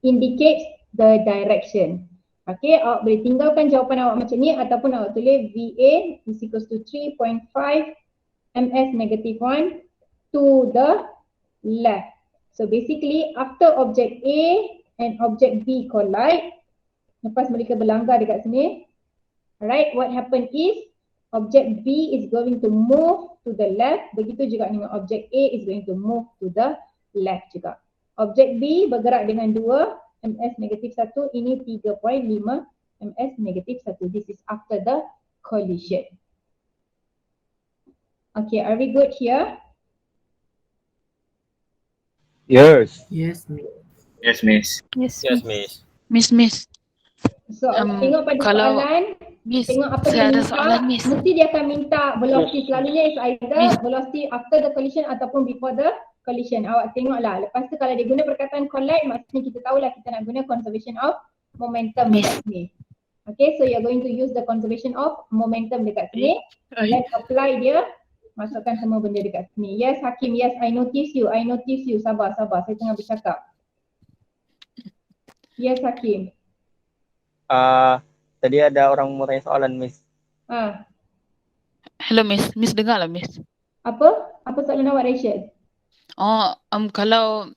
indicates the direction. Okay, awak boleh tinggalkan jawapan awak macam ni ataupun awak tulis VA is equals to 3.5 ms negative 1 to the left. So basically after object A and object B collide, lepas mereka berlanggar dekat sini, alright, what happen is object B is going to move to the left, begitu juga dengan object A is going to move to the left juga. Object B bergerak dengan 2 ms negatif 1, ini 3.5 ms negatif 1. This is after the collision. Okay, are we good here? Yes. Yes, miss. Yes, miss. Yes. Yes, miss. Miss. So tengok pada kalau- soalan, Miss, tengok apa dia saya ada minta, soalan, Miss. mesti dia akan minta velocity. Selalunya is either Miss. velocity after the collision ataupun before the collision. Awak tengoklah. Lepas tu kalau dia guna perkataan collide, maksudnya kita tahulah kita nak guna conservation of momentum Miss. dekat sini. Okay, so you're going to use the conservation of momentum dekat sini. Then apply dia, masukkan semua benda dekat sini. Yes Hakim, yes I notice you. Sabar. Saya tengah bercakap. Yes Hakim. Tadi ada orang mau tanya soalan, Miss. Hello, Miss. Miss dengar lah, Miss. Apa soalan awak, Rachel? Oh, kalau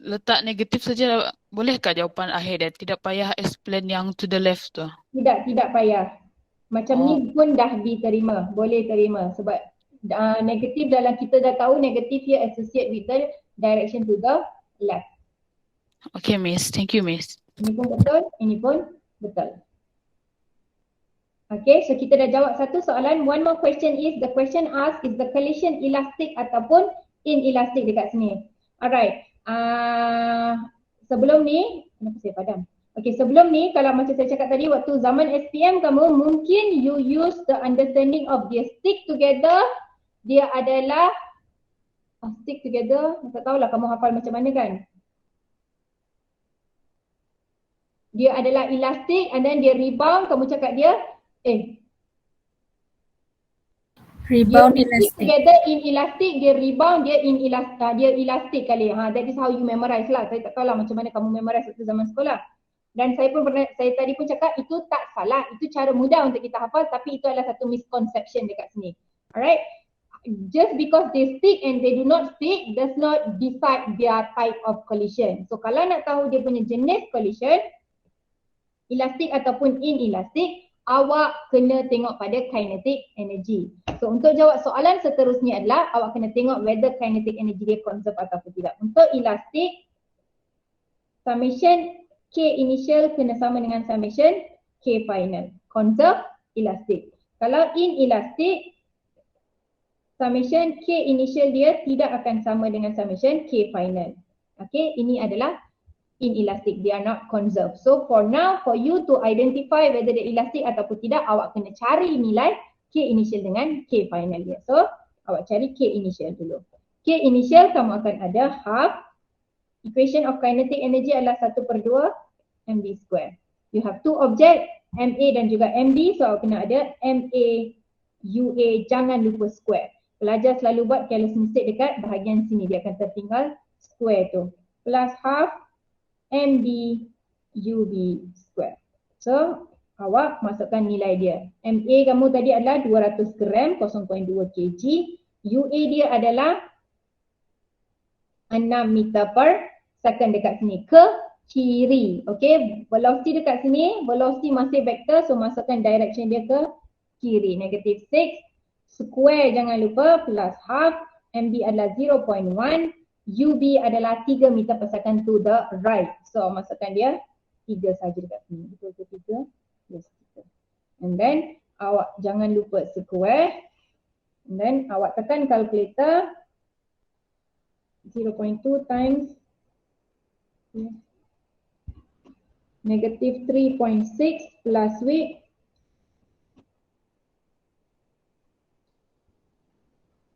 letak negatif saja, bolehkah jawapan akhir dia? Tidak payah explain yang to the left tu. Tidak payah. Macam ni pun dah diterima, boleh terima sebab negatif dalam kita dah tahu negatif here associate with the direction to the left. Okay, Miss. Thank you, Miss. Ini pun betul, ini pun betul. Okay, so kita dah jawab satu soalan. One more question is, the question asked is the collision elastic ataupun inelastic dekat sini. Alright, sebelum ni, kenapa saya padam? Okay, sebelum ni kalau macam saya cakap tadi waktu zaman SPM kamu mungkin you use the understanding of dia stick together, dia adalah stick together, tak tahulah kamu hafal macam mana kan. Dia adalah elastic and then dia rebound, kamu cakap dia Rebound dia stick elastic. together in elastic, dia rebound, dia elastic kali. That is how you memorize lah. Saya tak tahulah macam mana kamu memorize waktu zaman sekolah. Dan saya tadi pun cakap itu tak salah, itu cara mudah untuk kita hafal, tapi itu adalah satu misconception dekat sini. Alright, just because they stick and they do not stick does not decide their type of collision. So kalau nak tahu dia punya jenis collision, elastic ataupun inelastic, awak kena tengok pada kinetic energy. So untuk jawab soalan seterusnya adalah awak kena tengok whether kinetic energy dia conserve ataupun tidak. Untuk elastic, summation K initial kena sama dengan summation K final. conserve elastic. Kalau inelastic, summation K initial dia tidak akan sama dengan summation K final. Okay, ini adalah inelastic, they are not conserved. So for now, for you to identify whether dia elastic ataupun tidak, awak kena cari nilai K initial dengan K final dia. So awak cari K initial dulu. K initial kamu akan ada half, equation of kinetic energy adalah 1/2 mv square. You have two object, MA dan juga MB, so awak kena ada MA UA, jangan lupa square. Pelajar selalu buat careless mistake dekat bahagian sini, dia akan tertinggal square tu. Plus half MB UB square. So awak masukkan nilai dia. MA kamu tadi adalah 200 gram, 0.2 kg. UA dia adalah 6 meter per second dekat sini. Ke kiri. Okay, velocity dekat sini, velocity masih vector, so masukkan direction dia ke kiri. Negative 6. Square jangan lupa, plus half. MB adalah 0.1. UB adalah 3 meter per second to the right. So masukkan dia 3 saja dekat sini. Betul ke 3? Yes, 3. And then awak jangan lupa square. And then awak tekan calculator. 0.2 times negative 3.6 plus weight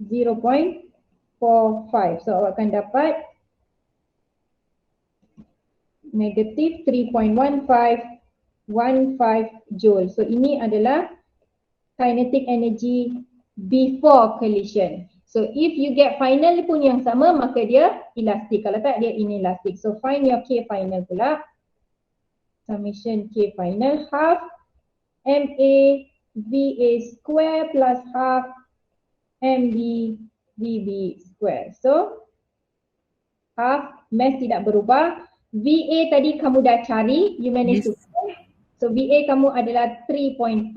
0.45. So awak akan dapat negative 3.1515 joule. So ini adalah kinetic energy before collision. So if you get final pun yang sama, maka dia elastic. Kalau tak, dia inelastic. So find your K final pula. Summation K final half MA VA square plus half MB VB square. So half, mass tidak berubah. VA tadi kamu dah cari, you managed to find. So VA kamu adalah 3.5.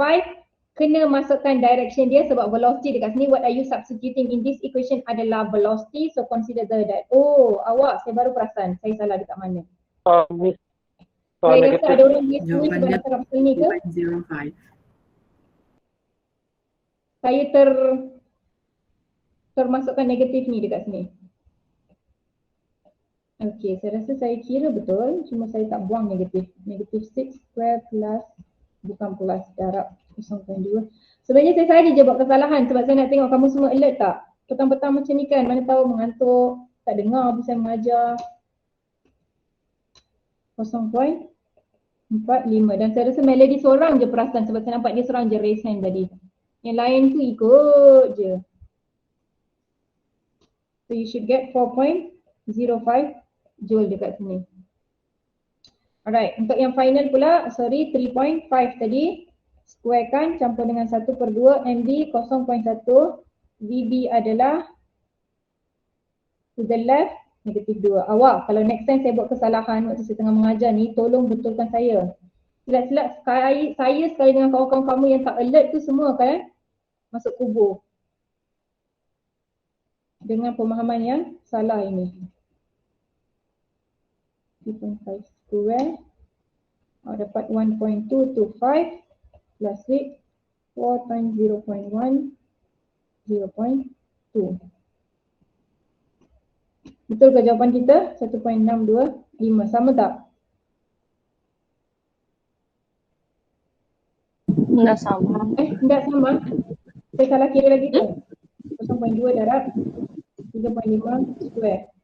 Kena masukkan direction dia sebab velocity dekat sini. What are you substituting in this equation adalah velocity. So consider that. Oh, awak, saya baru perasan. Saya salah dekat mana. Miss. Saya rasa ada orang dia sini Jawapannya sebab cakap pasal ni ke? 0.05. Saya termasukkan negatif ni dekat sini. Okey, saya rasa saya kira betul. Cuma saya tak buang negatif. Negatif 6 square plus, bukan plus, darab 0.2. Sebenarnya saya saja je buat kesalahan sebab saya nak tengok kamu semua alert tak. Petang-petang macam ni kan, mana tahu mengantuk, tak dengar apa saya mengajar. 0.45 dan saya rasa Melody seorang je perasan sebab saya nampak dia seorang je raise hand tadi. Yang lain tu ikut je. So you should get 4.05 joule dekat sini. Alright, untuk yang final pula, 3.5 tadi. Square kan, campur dengan 1/2 MB 0.1. VB adalah to the left, negatif 2. Awak, kalau next time saya buat kesalahan waktu saya tengah mengajar ni, tolong betulkan saya. Silap-silap saya sekali dengan kawan-kawan kamu yang tak alert tu semua kan masuk kubur. Dengan pemahaman yang salah ini. 3.5 square. Dapat 1.225 plus weight 4 times 0.1, 0.2. Betul ke jawapan kita? 1.625. Sama tak? Enggak sama. Enggak sama. Saya salah kira lagi tu. 0.2 darab 3.5 square.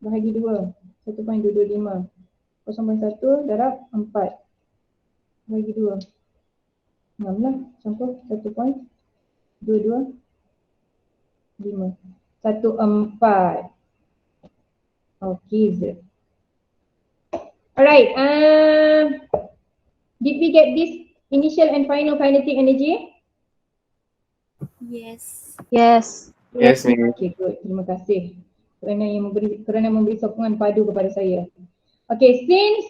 Bahagi 2. 1.225. 0.1 darab 4. Bahagi 2. 6 lah. Contoh 1.225. 1.4. Okay. Alright. Did we get this initial and final kinetic energy? Yes. Yes. Yes, Miss. Okay, good. Terima kasih kerana memberi sokongan padu kepada saya. Okay, since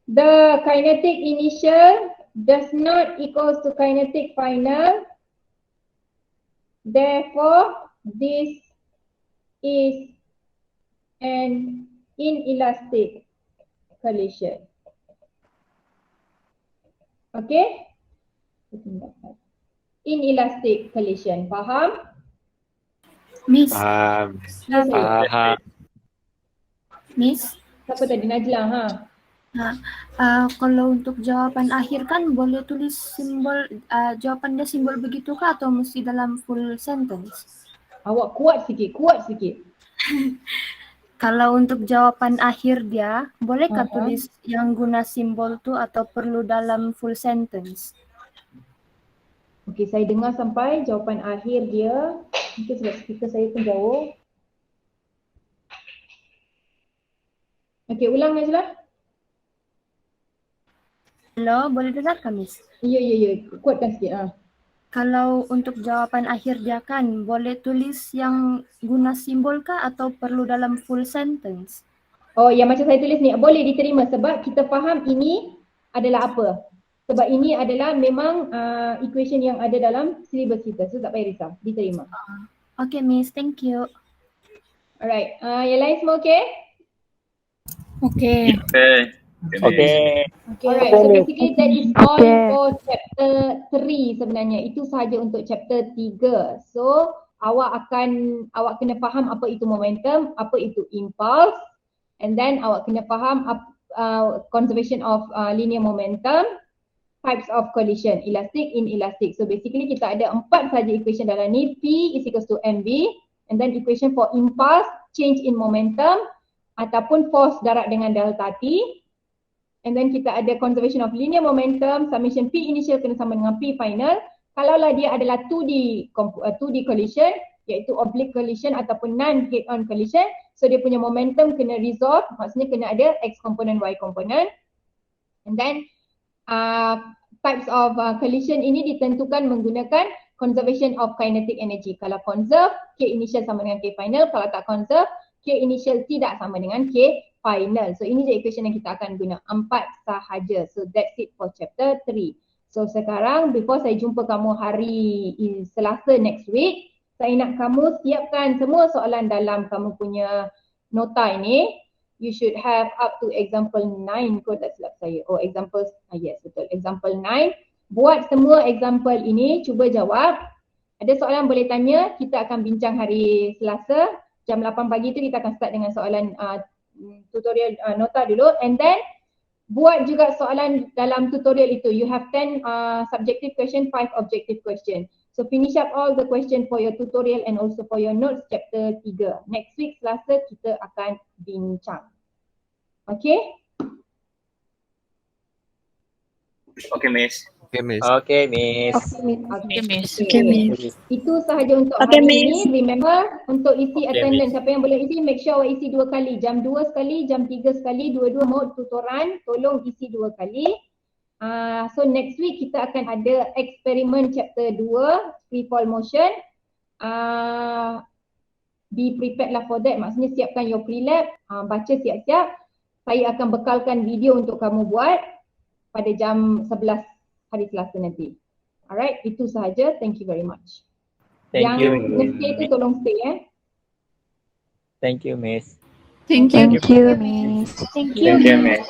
the kinetic initial does not equals to kinetic final, therefore this is an inelastic collision. Okay? Inelastic collision. Faham? Miss, Yes, saya. Paham. Miss, Siapa tadi? Najla, ha? kalau untuk jawapan akhir kan boleh tulis simbol, jawapan dia simbol begitu kah atau mesti dalam full sentence? Awak kuat sikit. Kalau untuk jawapan akhir dia, bolehkah Aha. tulis yang guna simbol tu atau perlu dalam full sentence? Okey, saya dengar sampai jawapan akhir dia. Mungkin sebab speaker saya pun jauh. Okey, ulang Najla. Hello, boleh dengar kah Miss? Ya. Kuatkan sikit. Ha. Kalau untuk jawapan akhir dia kan, boleh tulis yang guna simbol kah atau perlu dalam full sentence? Oh, yang macam saya tulis ni boleh diterima sebab kita faham ini adalah apa. Sebab ini adalah memang equation yang ada dalam syllabus kita. So tak payah risau, diterima. Okay Miss, thank you. Alright, yang lain semua okay? Okay. Okay. Alright, so basically that is all for chapter 3 sebenarnya. Itu sahaja untuk chapter 3. So awak kena faham apa itu momentum, apa itu impulse, and then awak kena faham conservation of linear momentum, types of collision, elastic, inelastic. So basically kita ada 4 saja equation dalam ni. P is equals to mv, and then equation for impulse, change in momentum, ataupun force darat dengan delta T. And then kita ada conservation of linear momentum, summation P initial kena sama dengan P final. Kalaulah dia adalah 2D collision, iaitu oblique collision ataupun non-head-on collision, so dia punya momentum kena resolve, maksudnya kena ada X component, Y component. And then types of collision ini ditentukan menggunakan conservation of kinetic energy. Kalau conserve, K initial sama dengan K final. Kalau tak conserve, K initial tidak sama dengan K final. So ini je equation yang kita akan guna. 4 sahaja. So that's it for chapter 3. So sekarang before saya jumpa kamu hari Selasa next week, saya nak kamu siapkan semua soalan dalam kamu punya nota ini. You should have up to example 9 kot, tak silap saya. Oh, example, yes betul. Example 9. Buat semua example ini, cuba jawab. Ada soalan boleh tanya, kita akan bincang hari Selasa. Jam 8 pagi tu kita akan start dengan soalan tutorial nota dulu. And then, buat juga soalan dalam tutorial itu. You have 10 subjective question, 5 objective question. So finish up all the question for your tutorial and also for your notes chapter 3. Next week Selasa kita akan bincang. Okay? Okay, Miss. Okay, Miss. Okay, Miss. Okay, Miss. Itu sahaja untuk Okay, hari Miss. ini. Remember untuk isi Okay, attendance. Siapa yang boleh isi, make sure awak isi 2 kali. Jam 2 sekali, jam 3 sekali, dua-dua mode tutoran. Tolong isi 2 kali. So next week kita akan ada eksperimen chapter 2, free fall motion. Be prepared lah for that. Maksudnya siapkan your pre-lab, baca siap-siap. Saya akan bekalkan video untuk kamu buat pada jam 11 hari Selasa nanti. Alright, itu sahaja. Thank you very much. Thank you. Yang stay tu tolong stay Thank you, Miss. Thank you. Thank you, Miss. Thank Thank you, Miss.